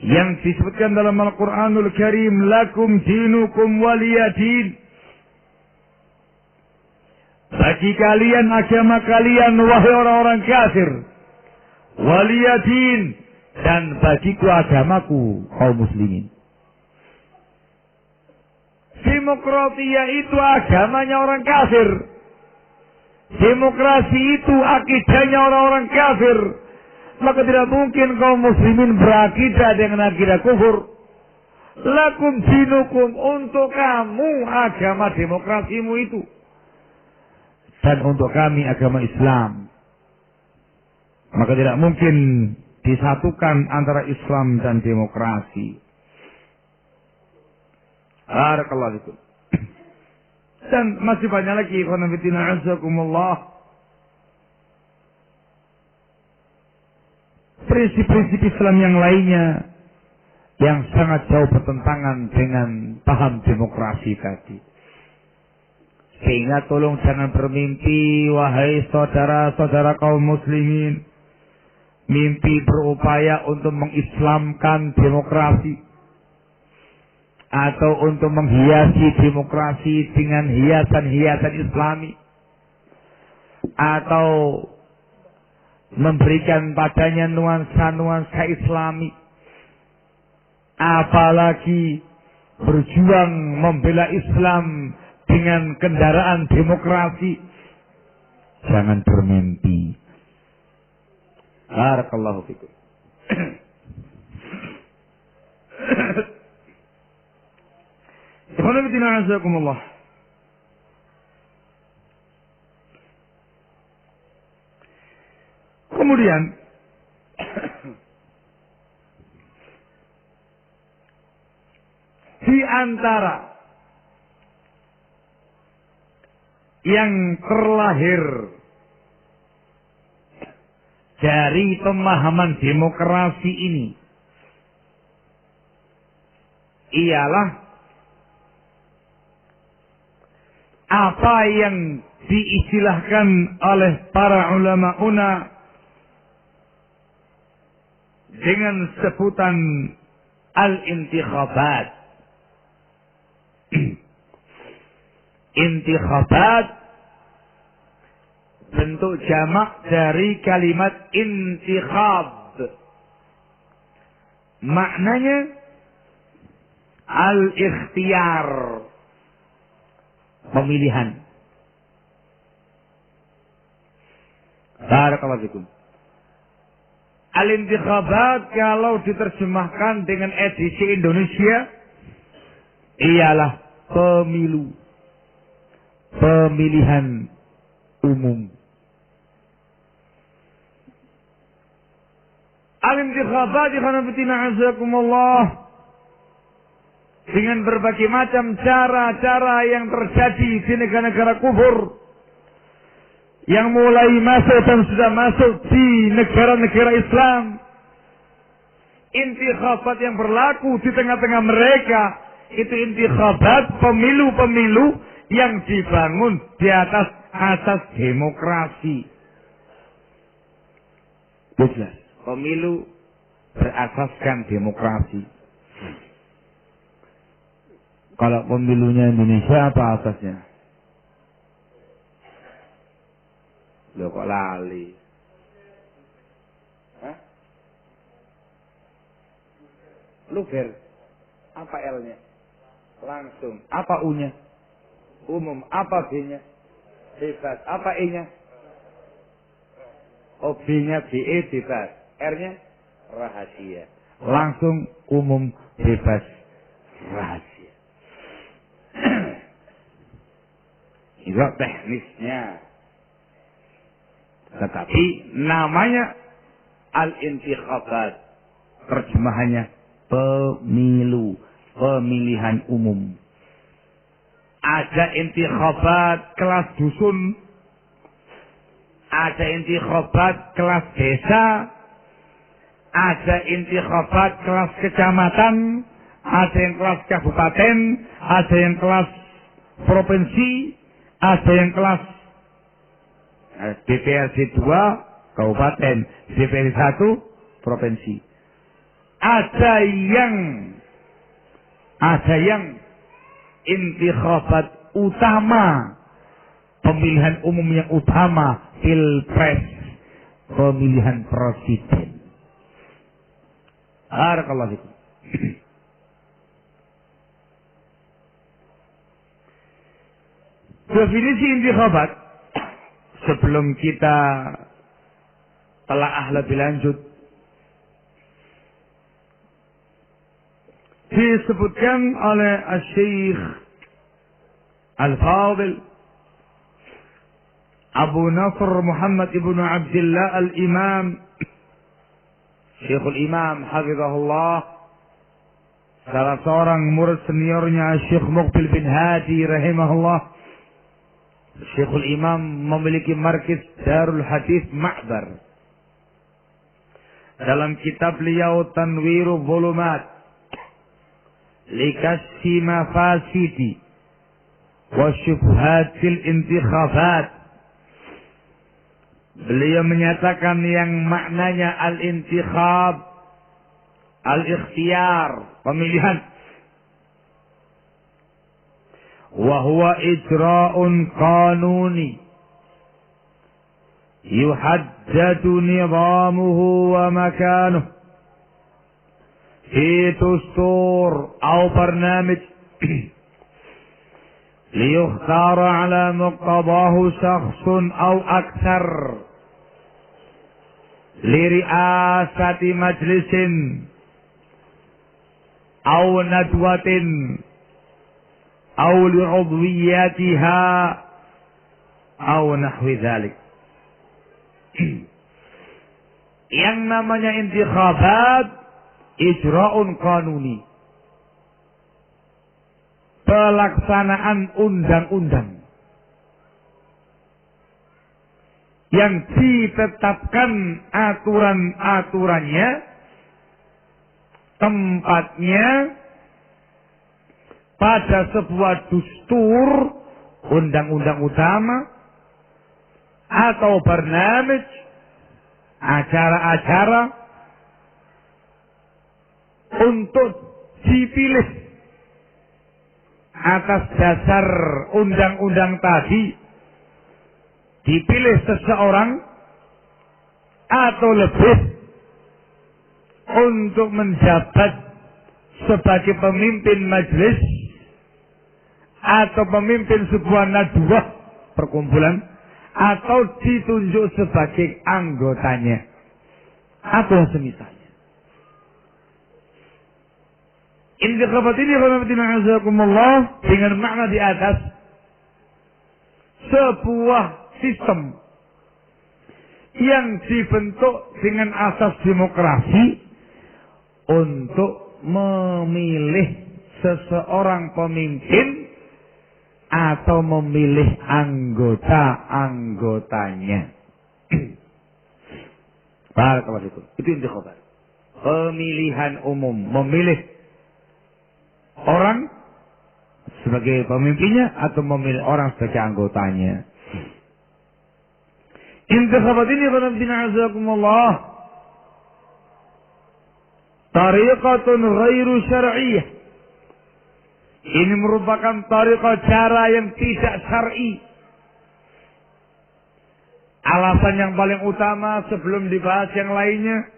yang disebutkan dalam Al-Quranul Karim, lakum dinukum waliyadin. Bagi kalian agama kalian, wahai orang-orang kafir. Waliyadin. Dan bagiku agamaku, kaum muslimin. Demokratia itu agamanya orang kafir. Demokrasi itu akidahnya orang-orang kafir. Maka tidak mungkin kaum muslimin berakidah dengan akidah kufur. Lakum dinukum, untuk kamu agama demokrasimu itu. Dan untuk kami agama Islam. Maka tidak mungkin disatukan antara Islam dan demokrasi. Barakallahu fikum. Dan masih banyak lagi ikhwan fillah azakumullah. Prinsip-prinsip Islam yang lainnya yang sangat jauh bertentangan dengan paham demokrasi tadi. Sehingga tolong jangan bermimpi, wahai saudara-saudara kaum muslimin, mimpi berupaya untuk mengislamkan demokrasi atau untuk menghiasi demokrasi dengan hiasan-hiasan Islami, atau memberikan padanya nuansa-nuansa Islami, apalagi berjuang membela Islam dengan kendaraan demokrasi. Jangan bermimpi. Barakallahu fikum. Kemudian di antara yang terlahir dari pemahaman demokrasi ini ialah apa yang diistilahkan oleh para ulama dengan sebutan al-intikhabat. Intikhabat bentuk jamak dari kalimat intikhab. Maknanya al-ikhtiyar, pemilihan. Barakallahu fikum. Al-intikhabat kalau diterjemahkan dengan edisi Indonesia ialah pemilu, pemilihan umum. Al-intikhabat dengan berbagai macam cara-cara yang terjadi di negara-negara kufur yang mulai masuk dan sudah masuk di negara-negara Islam. Intikhabat yang berlaku di tengah-tengah mereka itu intikhabat, pemilu-pemilu yang dibangun di atas asas demokrasi. Jelas, pemilu berasaskan demokrasi. Kalau pemilunya Indonesia apa asasnya? Loh kok lali? Hah? Luber. Apa L-nya? Langsung. Apa U-nya? Umum. Apa B-nya? Bebas. Apa E-nya? Oh, B-nya BE bebas. R-nya? Rahasia. Langsung, umum, bebas, rahasia. Itu teknisnya. Tetapi namanya al-intikhabat. Terjemahannya pemilu, pemilihan umum. Ada intikhabat kelas dusun, ada intikhabat kelas desa, ada intikhabat kelas kecamatan, ada yang kelas kabupaten, ada yang kelas provinsi, ada yang kelas DPRD 2 kabupaten, DPRD 1 provinsi. Ada yang intikhabat utama, pemilihan umum yang utama, pilpres, pemilihan presiden. Barakallahu fikum. Definisi intikhabat sebelum kita telah lebih lanjut disebutkan oleh Syekh Al-Fadil Abu Nasr Muhammad ibn Abdullah Al-Imam Syekhul Imam hafizahullah, salah seorang murid seniornya Syekh Muqbil bin Hadi rahimahullah. Syekhul Imam memiliki markis Darul Hadis Ma'bar. Dalam kitab beliau Tanwiru Zulumat likasfi mafasidi wa syubhatil intikhabat, beliau menyatakan yang maknanya al-intikhab, al-ikhtiyar, pemilihan, وهو إجراء قانوني يحدد نظامه ومكانه في دستور أو برنامج ليختار على مقتضاه شخص أو أكثر لرئاسة مجلس أو ندوة أو لعضوياتها أو نحو ذلك. Yang namanya intikhabat ijra'un qanuni, pelaksanaan undang-undang yang ditetapkan aturan-aturannya, tempatnya pada sebuah dustur, undang-undang utama, atau barnamij, acara-acara untuk dipilih atas dasar undang-undang tadi, dipilih seseorang atau lebih untuk menjabat sebagai pemimpin majelis atau pemimpin sebuah nadwah, perkumpulan, atau ditunjuk sebagai anggotanya atau semisalnya. Intikhabat ini dengan makna di atas sebuah sistem yang dibentuk dengan asas demokrasi untuk memilih seseorang pemimpin atau memilih anggota-anggotanya. Barakallahu fikum. Itu intikhabat. Pemilihan umum, memilih orang sebagai pemimpinnya atau memilih orang sebagai anggotanya. Intikhabat ini azakumullah tariqatun ghairu syar'iyyah. Ini merupakan tariqah cara yang tidak syar'i. Alasan yang paling utama sebelum dibahas yang lainnya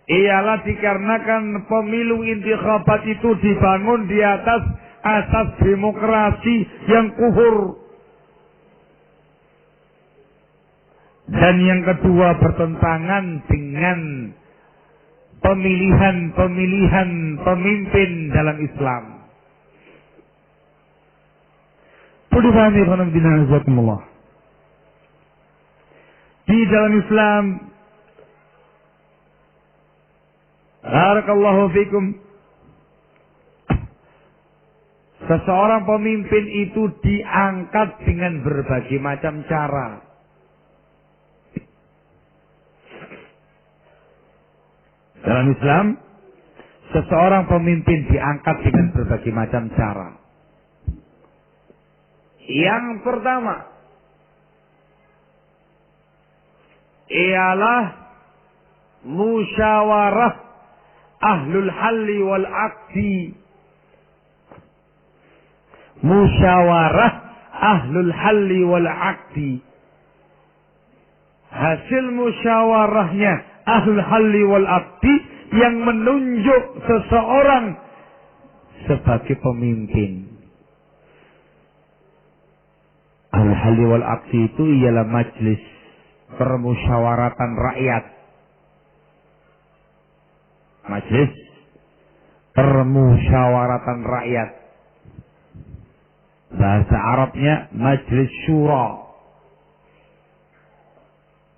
ialah dikarenakan pemilu intikhabat itu dibangun di atas asas demokrasi yang kufur. Dan yang kedua bertentangan dengan pemilihan pemimpin dalam Islam. Perlu dipahami khonam. Di dalam Islam, barakallahu fikum, seseorang pemimpin itu diangkat dengan berbagai macam cara. Dalam Islam, seseorang pemimpin diangkat dengan berbagai macam cara. Yang pertama ialah musyawarah ahlul halli wal aqdi. Musyawarah ahlul halli wal aqdi. Hasil musyawarahnya ahlul halli wal aqdi yang menunjuk seseorang sebagai pemimpin. Ahlul halli wal aqdi itu ialah majlis permusyawaratan rakyat. Majlis permusyawaratan rakyat. Bahasa Arabnya majlis syura.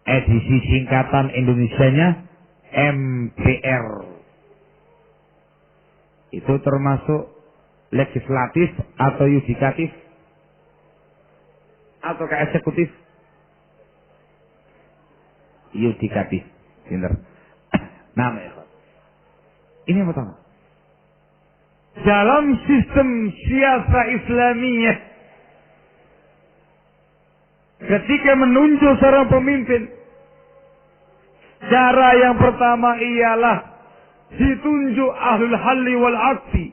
Edisi singkatan Indonesianya MPR. Itu termasuk legislatif atau yudikatif atau eksekutif? Yudikatif. Benar. Nah, ini yang pertama. Dalam sistem siasa Islamiyah, ketika menunjuk seorang pemimpin, cara yang pertama ialah ditunjuk ahlul halli wal aqdi.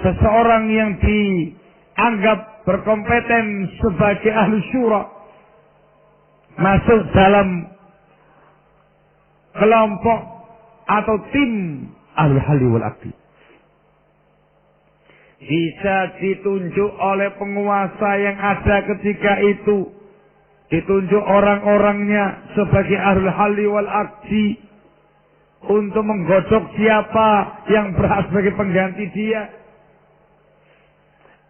Seseorang yang dianggap berkompeten sebagai ahli syura masuk dalam kelompok atau tim ahlul halli wal aqdi. Bisa ditunjuk oleh penguasa yang ada ketika itu. Ditunjuk orang-orangnya sebagai ahlul halli wal aqdi untuk menggodok siapa yang berhak sebagai pengganti dia.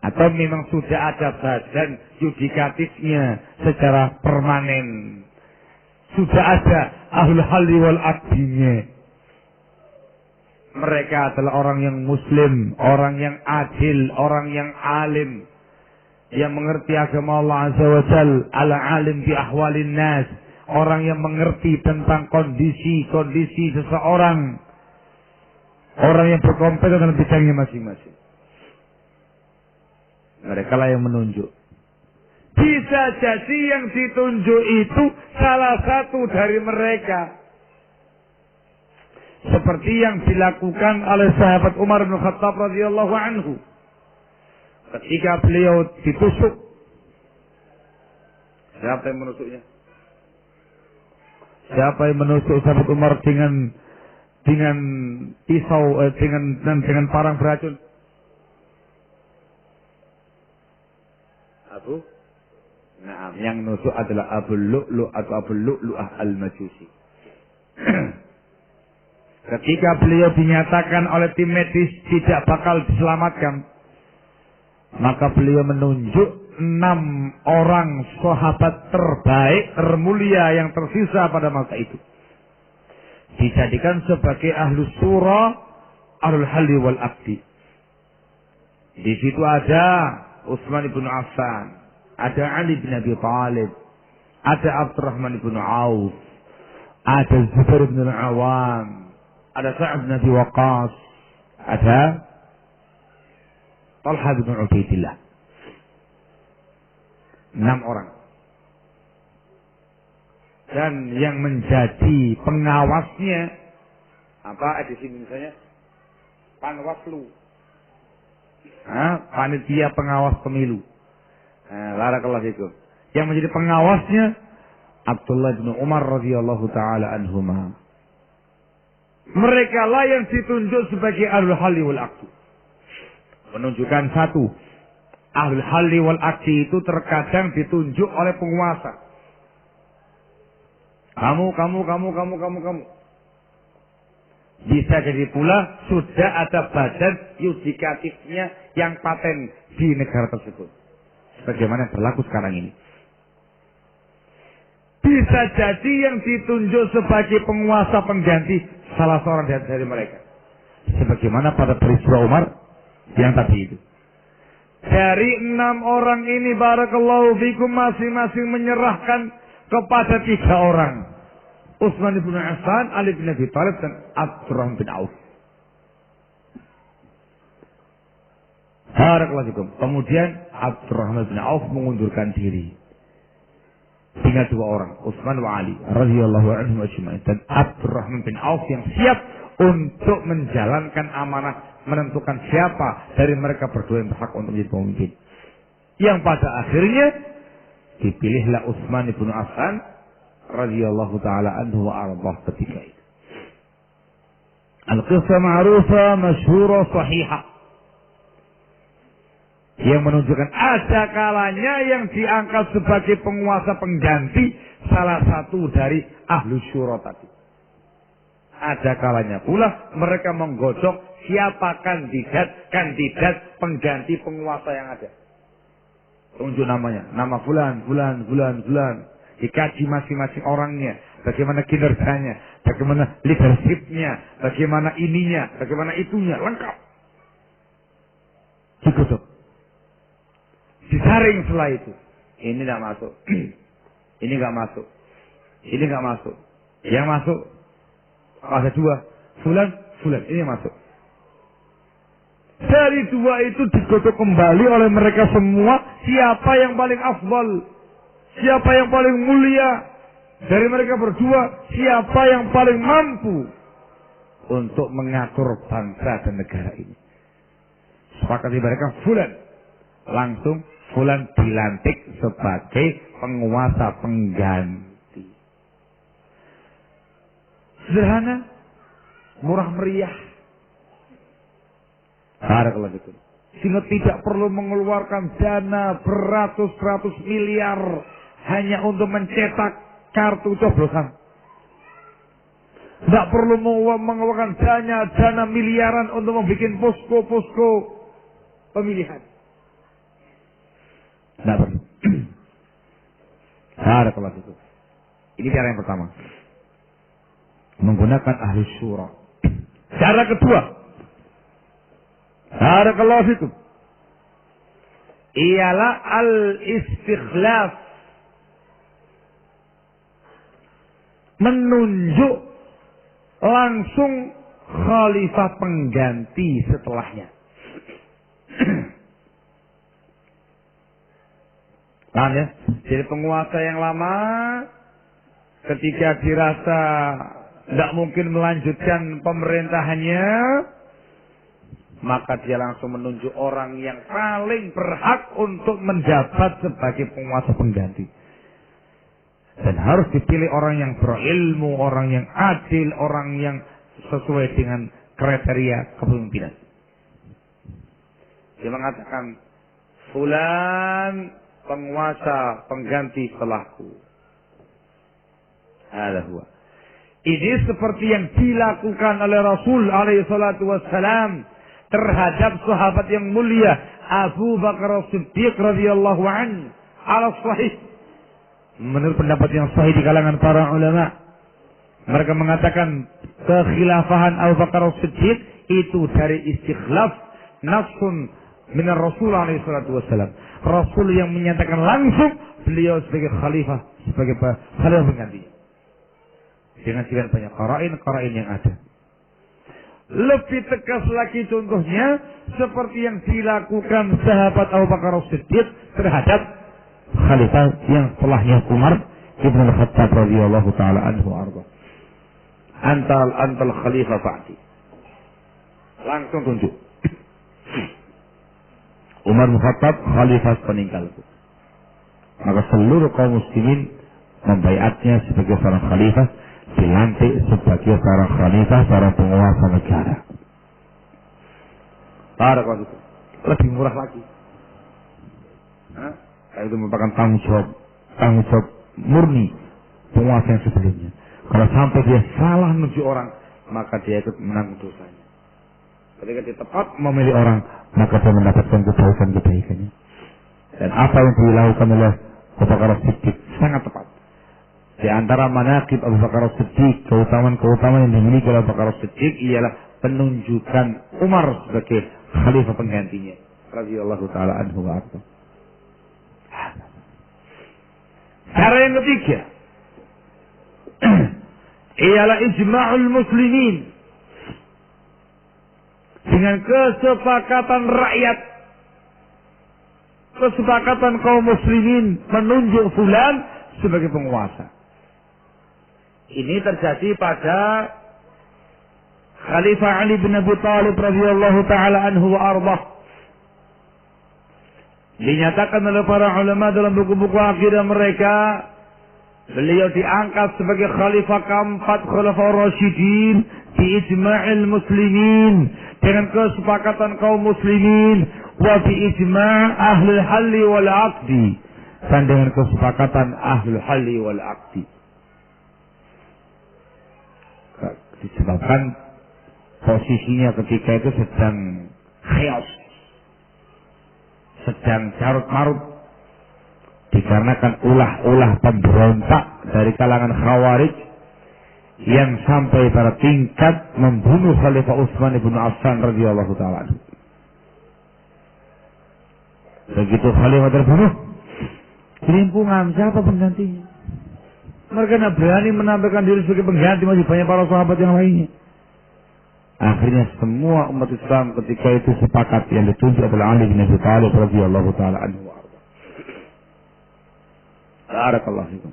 Atau memang sudah ada badan yudikatifnya secara permanen. Sudah ada ahlul halli wal aqdinya. Mereka adalah orang yang muslim, orang yang adil, orang yang alim, yang mengerti agama Allah Azza wa Jal, al-alim bi ahwalin nas, orang yang mengerti tentang kondisi-kondisi seseorang, orang yang berkompeten dalam bidangnya masing-masing. Mereka lah yang menunjuk. Bisa jadi yang ditunjuk itu salah satu dari mereka. Seperti yang dilakukan oleh sahabat Umar bin Khattab radhiyallahu anhu. Ketika beliau ditusuk. Siapa yang menusuknya? Siapa yang menusuk sahabat Umar dengan pisau, dengan parang beracun? Nah, yang nusuk adalah Abu Lu'lu' atau Abu Lu'lu'ah al-Majusi. Ketika beliau dinyatakan oleh tim medis tidak bakal diselamatkan, maka beliau menunjuk 6 orang sahabat terbaik, termulia yang tersisa pada masa itu. Dijadikan sebagai ahlus surah, ahlul halli wal aqdi. Di situ ada Utsman bin Affan, ada Ali bin Abi Thalib, ada Abdurrahman bin Auf, ada Zubair bin Al-Awam, ada Sa'ad bin Abi Waqqas, ada Talha bin Ubaidillah. 6 orang. Dan yang menjadi pengawasnya, apa di sini misalnya? Panwaslu. Panitia pengawas pemilu. Barakallahu fikum. Yang menjadi pengawasnya Abdullah bin Umar radhiyallahu taala anhuma. Mereka lah yang ditunjuk sebagai ahlul halli wal aqdi. Menunjukkan satu, ahlul halli wal aqdi itu terkadang ditunjuk oleh penguasa. Kamu. Bisa jadi pula sudah ada badan yudikatifnya yang paten di negara tersebut. Sebagaimana berlaku sekarang ini. Bisa jadi yang ditunjuk sebagai penguasa pengganti salah seorang dari mereka. Sebagaimana pada peristiwa Umar yang tadi itu. Dari 6 orang ini barakallahu fikum masing-masing menyerahkan kepada 3 orang. Utsman bin Affan, Ali bin Abi Thalib dan Abdurrahman bin Auf. Barakallahu fikum. Kemudian Abdurrahman bin Auf mengundurkan diri. Tinggal 2 orang, Utsman wa Ali radhiyallahu anhum ajma'in, dan Abdurrahman bin Auf yang siap untuk menjalankan amanah, menentukan siapa dari mereka berdua yang berhak untuk menjadi pemimpin. Yang pada akhirnya dipilihlah Utsman bin Affan radhiyallahu taala anhu wa ardhah ketika itu. Al-qissah ma'rufah, masyhurah, sahihah. Yang menunjukkan ada kalanya yang diangkat sebagai penguasa pengganti salah satu dari ahlu syura tadi. Ada kalanya pula mereka menggodok siapa kandidat pengganti penguasa yang ada. Tunjuk namanya, nama fulan. Dikaji masing-masing orangnya, bagaimana kinerjanya, bagaimana leadershipnya, bagaimana ininya, bagaimana itunya, lengkap. Digodok. Disaring setelah itu. Ini tidak masuk. Ini nggak masuk. Ini nggak masuk. Yang masuk ada 2. Fulan. Ini yang masuk. Dari 2 itu digodok kembali oleh mereka semua. Siapa yang paling afdal? Siapa yang paling mulia? Dari mereka berdua, siapa yang paling mampu untuk mengatur bangsa dan negara ini? Sepakati mereka fulan. Langsung fulan dilantik sebagai penguasa pengganti. Sederhana, murah meriah. Barakallahu fikum. Sehingga tidak perlu mengeluarkan dana beratus-ratus miliar hanya untuk mencetak kartu coblosan. Tidak perlu mengeluarkan dana miliaran untuk membuat posko-posko pemilihan. Tidak perlu. Barakallahu fikum. Ini cara yang pertama. Menggunakan ahli syura. Cara kedua. Barakallahu fikum. Ialah al-istikhlaf. Menunjuk langsung khalifah pengganti setelahnya. Paham ya? Jadi penguasa yang lama ketika dirasa tidak mungkin melanjutkan pemerintahannya, maka dia langsung menunjuk orang yang paling berhak untuk menjabat sebagai penguasa pengganti. Dan harus dipilih orang yang berilmu, orang yang adil, orang yang sesuai dengan kriteria kepemimpinan. Dia mengatakan, fulan penguasa pengganti setelahku. Hadza huwa. Ini seperti yang dilakukan oleh Rasul alaihi salatu wassalam terhadap sahabat yang mulia Abu Bakar As-Siddiq radhiyallahu anhu ala sahih. Menurut pendapat yang sahih di kalangan para ulama, mereka mengatakan kekhilafahan Abu Bakar As-Siddiq itu dari istikhlaf nafsun minar Rasul alaihi salatu wassalam. Rasul yang menyatakan langsung beliau sebagai khalifah, sebagai khalifah pengganti. Dengan sekian banyak qarain yang ada. Lebih tegas lagi contohnya seperti yang dilakukan sahabat Abu Bakar As-Siddiq terhadap khalifah yang setelahnya Umar Ibn Al-Khattab radhiyallahu taala anhu arda. Antal khalifah ba'di. Langsung tunjuk. Umar bin Khattab khalifah peninggalku. Maka seluruh kaum muslimin membaiatnya sebagai seorang khalifah, dilantik sebagai seorang khalifah, seorang penguasa negara. Barakallahu. Lebih murah lagi. Itu merupakan tanggung jawab murni penguasa yang sebelumnya. Kalau sampai dia salah menuju orang, maka dia ikut menanggung dosanya. Ketika dia tepat memilih orang, maka dia mendapatkan kebaikan-kebaikannya. Dan apa yang dilakukan oleh Abu Bakar As-Siddiq sangat tepat. Di antara manaqib Abu Bakar As-Siddiq, keutamaan yang dimiliki oleh Abu Bakar As-Siddiq ialah penunjukan Umar sebagai khalifah penggantinya. Radhiyallahu taala anhu wa arda. Cara yang ketiga ialah ijma'ul muslimin. Dengan kesepakatan rakyat, kesepakatan kaum muslimin menunjuk fulan sebagai penguasa. Ini terjadi pada Khalifah Ali bin Abi Thalib radhiyallahu taala anhu wa ardah. Dinyatakan oleh para ulama dalam buku-buku akidah mereka, beliau diangkat sebagai khalifah keempat Khulafaur Rasyidin di ijma'il muslimin, dengan kesepakatan kaum muslimin, wa bi ijma' ahlul halli wal 'aqdi, dan dengan kesepakatan ahlul halli wal 'aqdi. Disebabkan posisinya ketika itu sedang chaos, sedang carut-marut, dikarenakan ulah-ulah pemberontak dari kalangan Khawarij yang sampai pada tingkat membunuh Khalifah Utsman bin Affan radhiyallahu taala. Begitu Khalifah terbunuh, kelimpungan siapa penggantinya? Mereka tidak berani menampilkan diri sebagai pengganti, masih banyak para sahabat yang lainnya. Akhirnya semua umat Islam ketika itu sepakat yang ditunjuk oleh Ali bin Abi Thalib radhiyallahu taala anhu. Barakallahu fikum.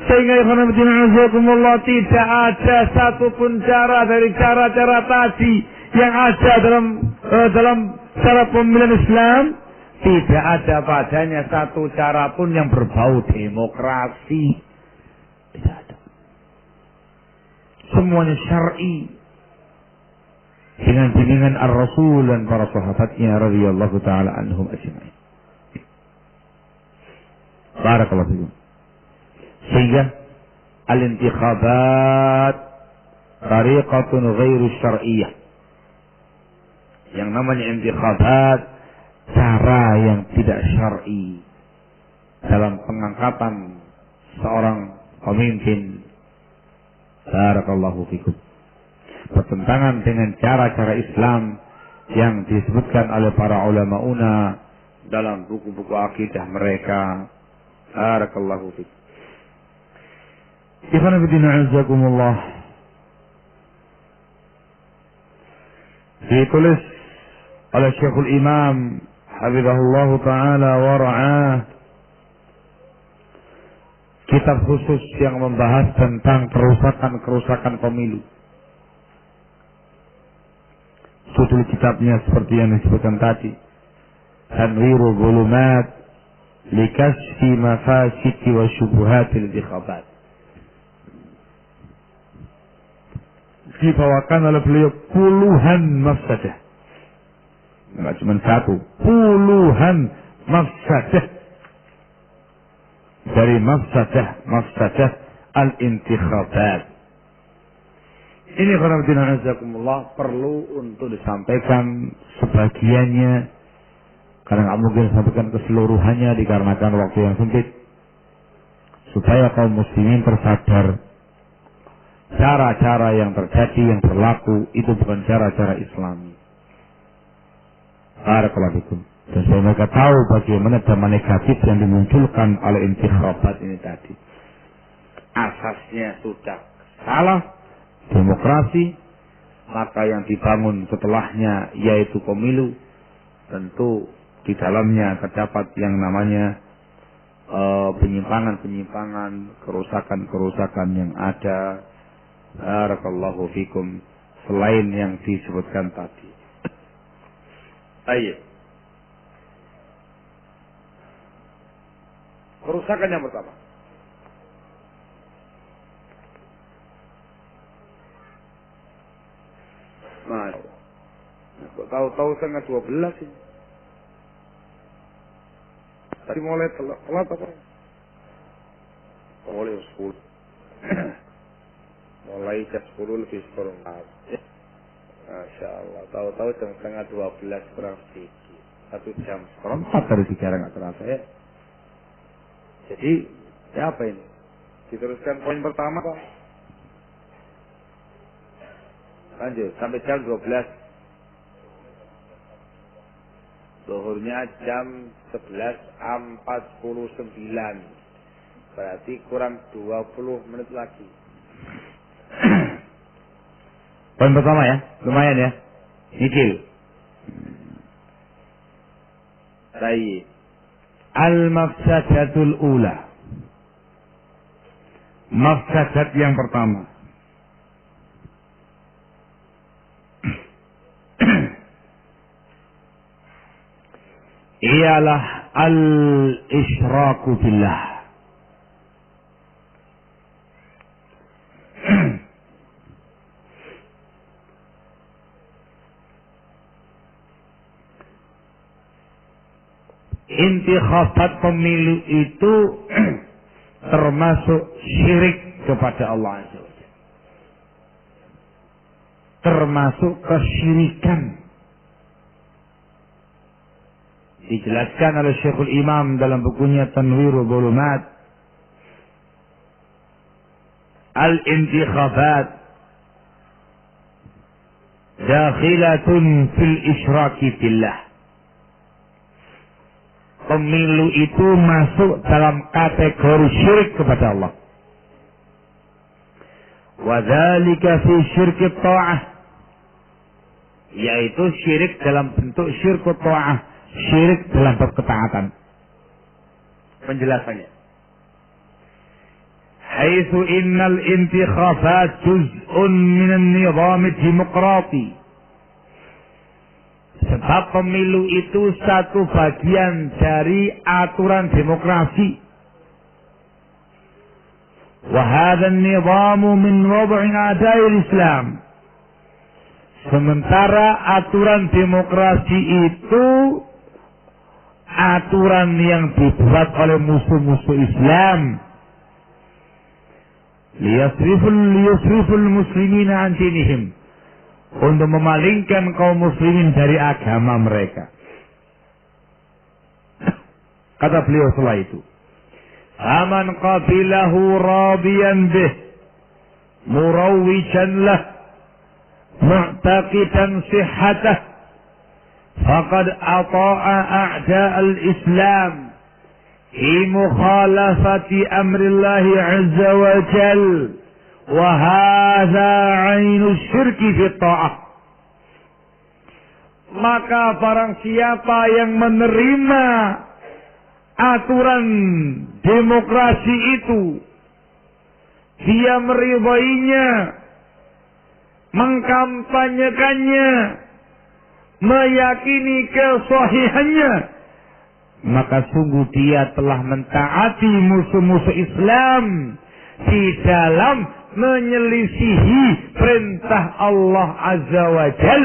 Sehingga Allah tidak ada satupun cara dari cara-cara tadi yang ada dalam cara pemilihan Islam, tidak ada padanya satu cara pun yang berbau demokrasi. Tidak ada. Semuanya syar'i dengan bimbingan Ar-Rasul dan para sahabatnya radhiyallahu taala anhum ajma'in. Barakallahu fikum. Sehingga al-intikhabat tariqatun ghairu syar'iyyah. Yang namanya intikhabat, cara yang tidak syar'i dalam pengangkatan seorang pemimpin. Barakallahu fikum. Bertentangan dengan cara-cara Islam yang disebutkan oleh para ulama dalam buku-buku akidah mereka. Barakallahu fikum. Ikhwan fillah azakumullah. Ditulis oleh Syekhul Imam hafizahullah taala wa ra'ah, kitab khusus yang membahas tentang kerusakan pemilu. Judul kitabnya seperti yang disebutkan tadi, Tanwirul Zulumat likashfi mafasid wa syubuhatil intikhabat. Dibawakan oleh beliau puluhan mafsadah, nggak cuma satu, puluhan mafsadah. Dari mafsadah al-intikhabat. Ini khonafidina azakumullah perlu untuk disampaikan sebagiannya, karena nggak mungkin disampaikan keseluruhannya dikarenakan waktu yang sempit, supaya kaum muslimin tersadar cara-cara yang terjadi, yang berlaku itu bukan cara-cara Islami. Barakallahu fikum. Dan supaya mereka tahu bagaimana dampak negatif yang dimunculkan oleh intikhabat ini tadi. Asasnya sudah salah, demokrasi, maka yang dibangun setelahnya yaitu pemilu, tentu di dalamnya terdapat yang namanya penyimpangan-penyimpangan, kerusakan-kerusakan yang ada. Barakallahu fikum, selain yang disebutkan tadi. Ayo. Kerusakan yang pertama. Nah, kok tahu-tahu setengah 12 ini. Tadi mulai telat apa? Mulai 10. Mulai jam 10 lebih seperempat. Masya Allah, tahu-tahu jam setengah 12 kurang sedikit. 1 jam seperempat dari sejarah nggak terasa ya. Jadi, ya apa ini? Diteruskan poin pertama Pak. Lanjut, sampai jam 12. Zuhurnya jam 11.49. Berarti kurang 20 menit lagi. Poin pertama ya, lumayan ya. Nyicil. Baik. Al-mafsadatul ula. Mafsadat yang pertama. Ialah al-isyraku billah. Intikhabat pemilu itu termasuk syirik kepada Allah Azza wa Jalla. Termasuk kesyirikan. Dijelaskan oleh Syekhul Imam dalam bukunya Tanwirul Dhulumat. Al-intikhabat dakhilatun fil isyraki billah. Pemilu itu masuk dalam kategori syirik kepada Allah. Wadzalika fi syirki ta'ah, yaitu syirik dalam bentuk syirku ta'ah, syirik dalam bab ketaatan. Penjelasannya, haitsu innal intikhabat juz'un min an-nizam ad-demokrati. Sebab pemilu itu satu bagian dari aturan demokrasi. Wa hadha an-nizam min wad'i a'da'il Islam. Sementara aturan demokrasi itu aturan yang dibuat oleh musuh-musuh Islam. Liyasriful muslimina an dinihim. Untuk memalingkan kaum muslimin dari agama mereka. Kata beliau setelah itu, aman qabilahu radiyan bih murawwijan lah mu'taqidan sihhatah faqad ata'a a'da al-islam fi mukhalafati amrillahi azza wa jalla. Wahada ainus syirki fi ta'ah. Maka barang siapa yang menerima aturan demokrasi itu, dia meridainya, mengkampanyekannya, meyakini kesahihannya, maka sungguh dia telah mentaati musuh-musuh Islam di dalam menyelisihi perintah Allah Azza wa Jal.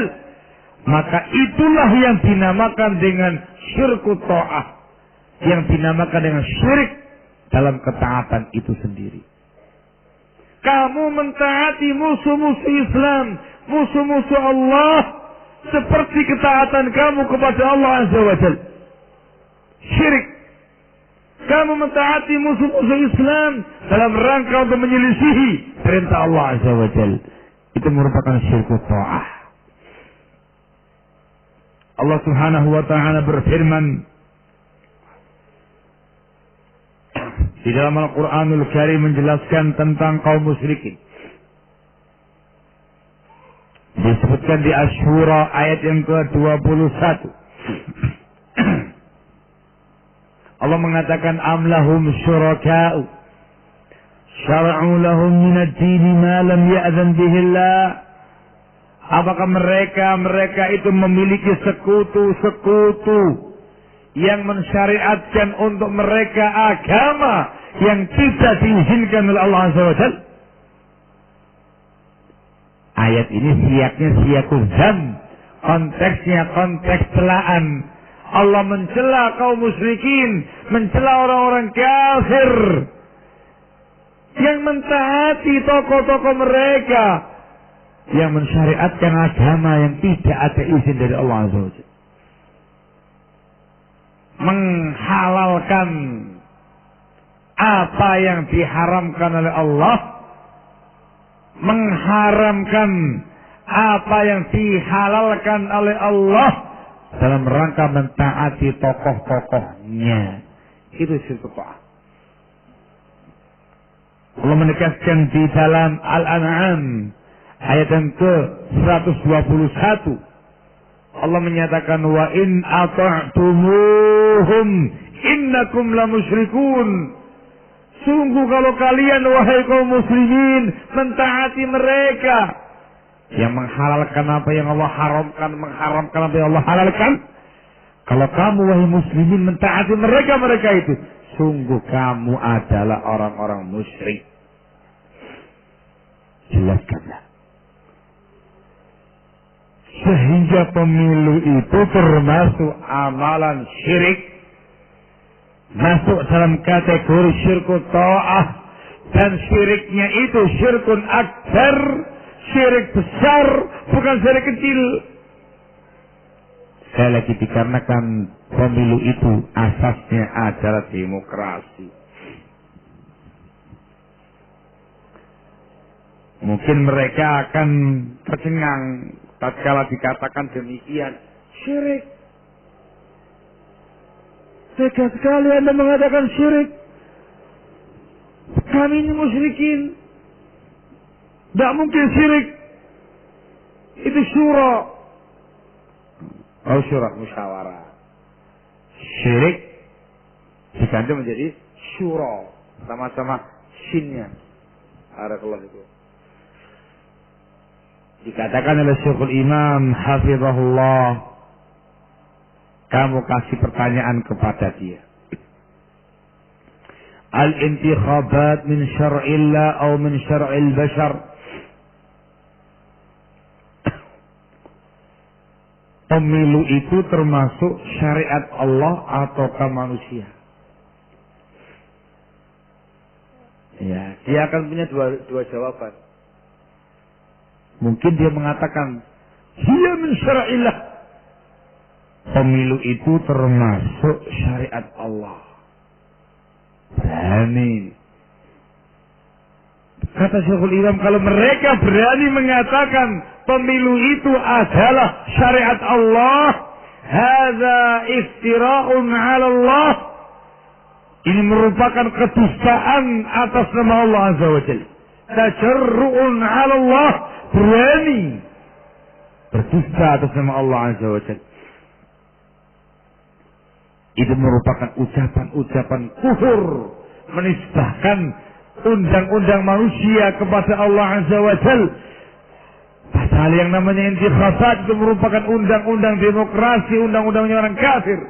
Maka itulah yang dinamakan dengan syirku ta'ah, yang dinamakan dengan syirik dalam ketaatan itu sendiri. Kamu mentaati musuh-musuh Islam, musuh-musuh Allah, seperti ketaatan kamu kepada Allah Azza wa Jalla. Syirik. Kamu mentaati musuh-musuh Islam dalam rangka untuk menyelisihi perintah Allah Azza wa Jalla. Itu merupakan syirik ta'ah. Allah Subhanahu wa ta'ala berfirman di dalam Al-Quranul Karim menjelaskan tentang kaum musyrikin. Disebutkan di Asy-Syura ayat yang ke-21. Allah mengatakan am lahum syuraka'u syara'u lahum minad-din ma lam ya'zan bihi Allah. Apakah mereka itu memiliki sekutu-sekutu yang mensyariatkan untuk mereka agama yang tidak diizinkan oleh Allah Azza wa Jalla? Ayat ini siaknya siyakul dzam, konteksnya konteks celaan. Allah mencela kaum musyrikin, mencela orang-orang kafir yang mentaati tokoh-tokoh mereka yang mensyariatkan agama yang tidak ada izin dari Allah Azza wa Jalla, menghalalkan apa yang diharamkan oleh Allah, mengharamkan apa yang dihalalkan oleh Allah dalam rangka mentaati tokoh-tokohnya. Itu syirik ta'ah. Allah menegaskan di dalam Al-An'am ayat yang ke-121. Allah menyatakan wa in ata'tumuhum innakum la musyrikun. Sungguh kalau kalian wahai kaum muslimin mentaati mereka yang menghalalkan apa yang Allah haramkan, mengharamkan apa yang Allah halalkan, kalau kamu wahai muslimin mentaati mereka itu, sungguh kamu adalah orang-orang musyrik. Jelaskanlah. Sehingga pemilu itu termasuk amalan syirik, masuk dalam kategori syirkut ta'ah, dan syiriknya itu syirkun akbar, syirik besar, bukan syirik kecil. Sekali lagi dikarenakan pemilu itu asasnya adalah demokrasi. Mungkin mereka akan tercengang tatkala dikatakan demikian, syirik. Tega sekali Anda mengatakan syirik. Kami ini musyrikin. Tidak mungkin syirik. Itu syura. Oh, syura, musyawarah. Syirik diganti menjadi syura. Sama-sama shinnya. Barakallahu itu. Dikatakan oleh Syekhul Imam hafizahullah, kamu kasih pertanyaan kepada dia. Al-intikhabat min syar'illah atau min syar'il bashar? Pemilu itu termasuk syariat Allah ataukah manusia? Ya, dia akan punya dua jawaban. Mungkin dia mengatakan, hiya min syar'illah. Pemilu itu termasuk syariat Allah. Berani. Kata Syekhul Imam, kalau mereka berani mengatakan pemilu itu adalah syariat Allah, hadza iftira'un 'ala Allah. Ini merupakan kedustaan atas nama Allah Azza wa Jalla. Tajarru'un 'ala Allah, berani berdusta atas nama Allah Azza wa Jalla. Itu merupakan ucapan-ucapan kufur, menisbahkan undang-undang manusia kepada Allah Azza wa Jalla. Padahal yang namanya intikhabat itu merupakan undang-undang demokrasi, undang-undangnya orang kafir.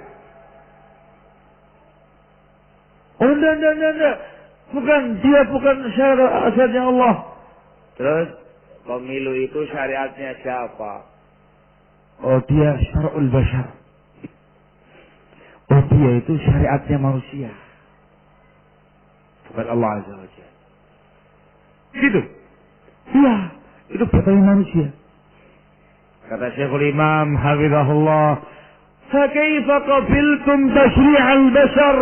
Undang-undang bukan, dia bukan syariatnya Allah. Terus pemilu itu syariatnya siapa? Oh, dia syar'ul bashar. Oh, dia itu syariatnya manusia, bukan Allah Azza wa Jalla. Gitu. Iya, itu fatwanya manusia. Kata Syekhul Imam hafizahullah, "Fa kaifa qabiltum tasyri'al bashar?"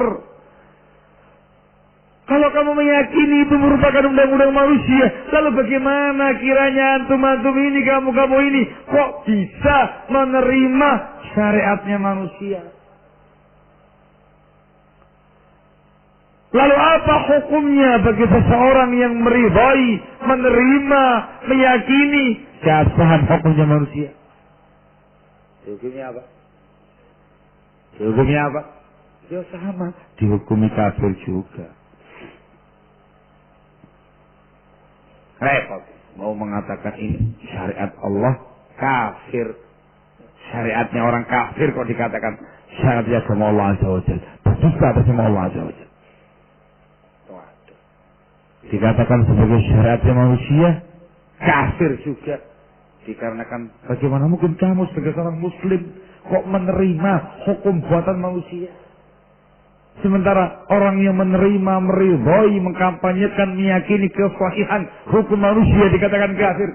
Kalau kamu meyakini itu merupakan undang-undang manusia, lalu bagaimana kiranya antum ini, kamu ini kok bisa menerima syariatnya manusia? Lalu apa hukumnya bagi seseorang yang meridhai, menerima, meyakini keabsahan hukumnya manusia? Hukumnya apa? Hukumnya apa? Ya sama, dihukumi kafir juga. Repot mau mengatakan ini syariat Allah, kafir. Syariatnya orang kafir kok dikatakan syariatnya sama Allah Azza wa Jalla. Berdusta atas sama Allah Azza wa Jalla. Dikatakan sebagai syariatnya manusia, kafir juga. Dikarenakan bagaimana mungkin kamu sebagai seorang muslim kok menerima hukum buatan manusia? Sementara orang yang menerima, meridhai, mengkampanyekan, meyakini kesahihan hukum manusia dikatakan kafir.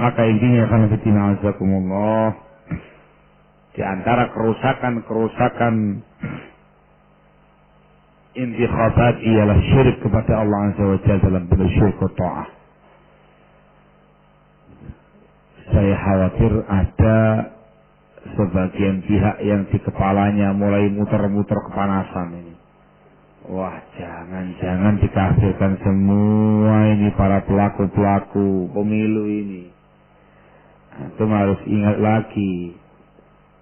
Maka intinya akan fitina azakumullah, di antara kerusakan intikhabat ialah syirik kepada Allah Azza wa Jalla dalam bentuk syirik ta'ah. Saya khawatir ada sebagian pihak yang di kepalanya mulai muter-muter kepanasan ini. Wah, jangan dikafirkan semua ini para pelaku-pelaku pemilu ini. Itu harus ingat lagi,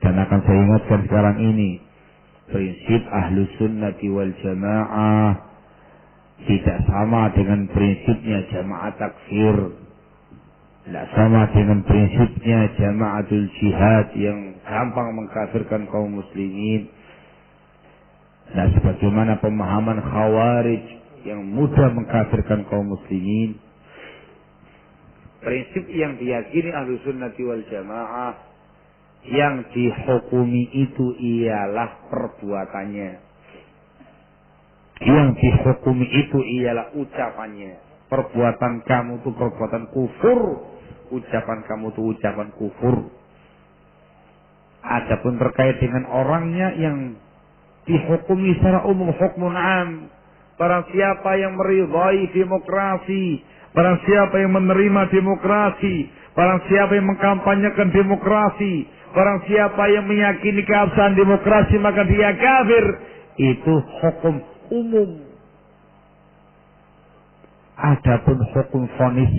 dan akan saya ingatkan sekarang ini, prinsip Ahlus Sunnati wal Jamaah tidak sama dengan prinsipnya Jamaah Takfir. Tidak sama dengan prinsipnya Jamaatul Jihad yang gampang mengkafirkan kaum muslimin. Dan sebagaimana pemahaman Khawarij yang mudah mengkafirkan kaum muslimin. Prinsip yang diyakini Ahlus Sunnati wal Jamaah, yang dihukumi itu ialah perbuatannya. Yang dihukumi itu ialah ucapannya. Perbuatan kamu itu perbuatan kufur, ucapan kamu itu ucapan kufur. Adapun terkait dengan orangnya yang dihukumi secara umum, hukmun am, barang siapa yang meridhai demokrasi, barang siapa yang menerima demokrasi, barang siapa yang mengkampanyekan demokrasi, barang siapa yang meyakini keabsahan demokrasi, maka dia kafir. Itu hukum umum. Adapun hukum vonis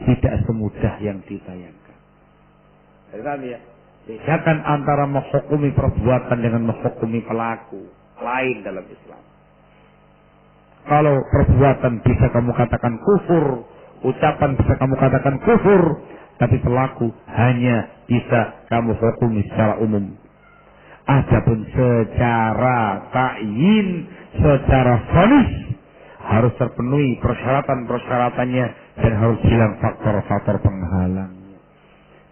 tidak semudah yang dibayangkan. Ya? Bedakan antara menghukumi perbuatan dengan menghukumi pelaku. Lain dalam Islam. Kalau perbuatan bisa kamu katakan kufur, ucapan bisa kamu katakan kufur, tapi pelaku hanya bisa kamu hukumi secara umum. Adapun secara ta'yin, secara vonis, harus terpenuhi persyaratan-persyaratannya dan harus hilang faktor-faktor penghalangnya.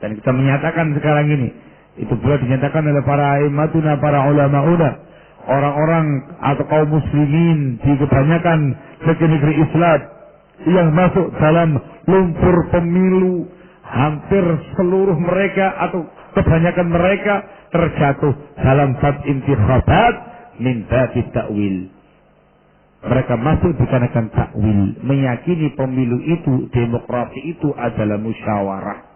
Dan kita menyatakan sekarang ini, itu pula dinyatakan oleh para imamuna, para ulama-una, orang-orang atau kaum muslimin di kebanyakan negeri-negeri Islam yang masuk dalam lumpur pemilu, hampir seluruh mereka atau kebanyakan mereka terjatuh dalam bab intikhabat min bab ta'wil. Mereka masuk dikarenakan takwil, meyakini pemilu itu, demokrasi itu adalah musyawarah.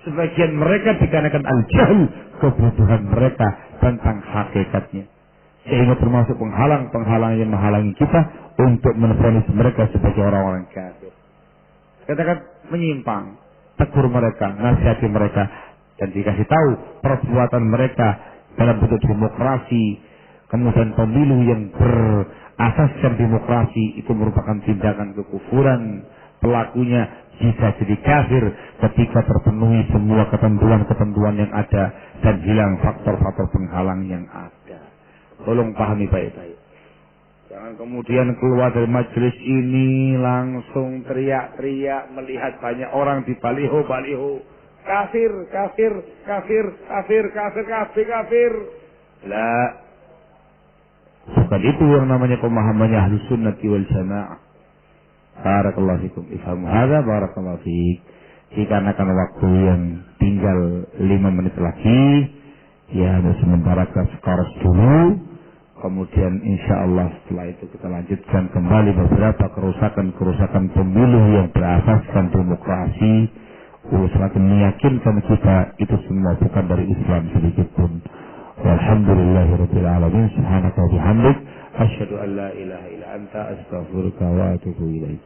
Sebagian mereka dikarenakan al-jahl, kebutuhan mereka tentang hakikatnya. Sehingga termasuk penghalang-penghalang yang menghalangi kita untuk menvonis mereka sebagai orang-orang kafir. Katakan menyimpang, tegur mereka, nasihati mereka, dan dikasih tahu perbuatan mereka dalam bentuk demokrasi, kemudian pemilu yang berasaskan demokrasi itu merupakan tindakan kekufuran. Pelakunya bisa jadi kafir ketika terpenuhi semua ketentuan-ketentuan yang ada dan hilang faktor-faktor penghalang yang ada. Tolong pahami baik-baik. Jangan kemudian keluar dari majelis ini langsung teriak-teriak melihat banyak orang di baliho-baliho kafir, kafir, kafir, kafir, kafir, kafir, kafir. La. Bukan itu yang namanya pemahamannya Ahlus Sunnah wal Jamaah. Barakallahu fikum. Ifhamu hadza barakallahu fiik. Dikarenakan waktu yang tinggal 5 menit lagi, ya sementara kita sekarang dulu. Kemudian insya Allah setelah itu kita lanjutkan kembali beberapa kerusakan-kerusakan pemilu yang berasaskan demokrasi. Semakin meyakinkan kita itu semua bukan dari Islam sedikit pun. Walhamdulillahirabbil alamin. Subhanaka wa bihamdik asyhadu an la ilaha illa anta astaghfiruka wa atubu ilaik.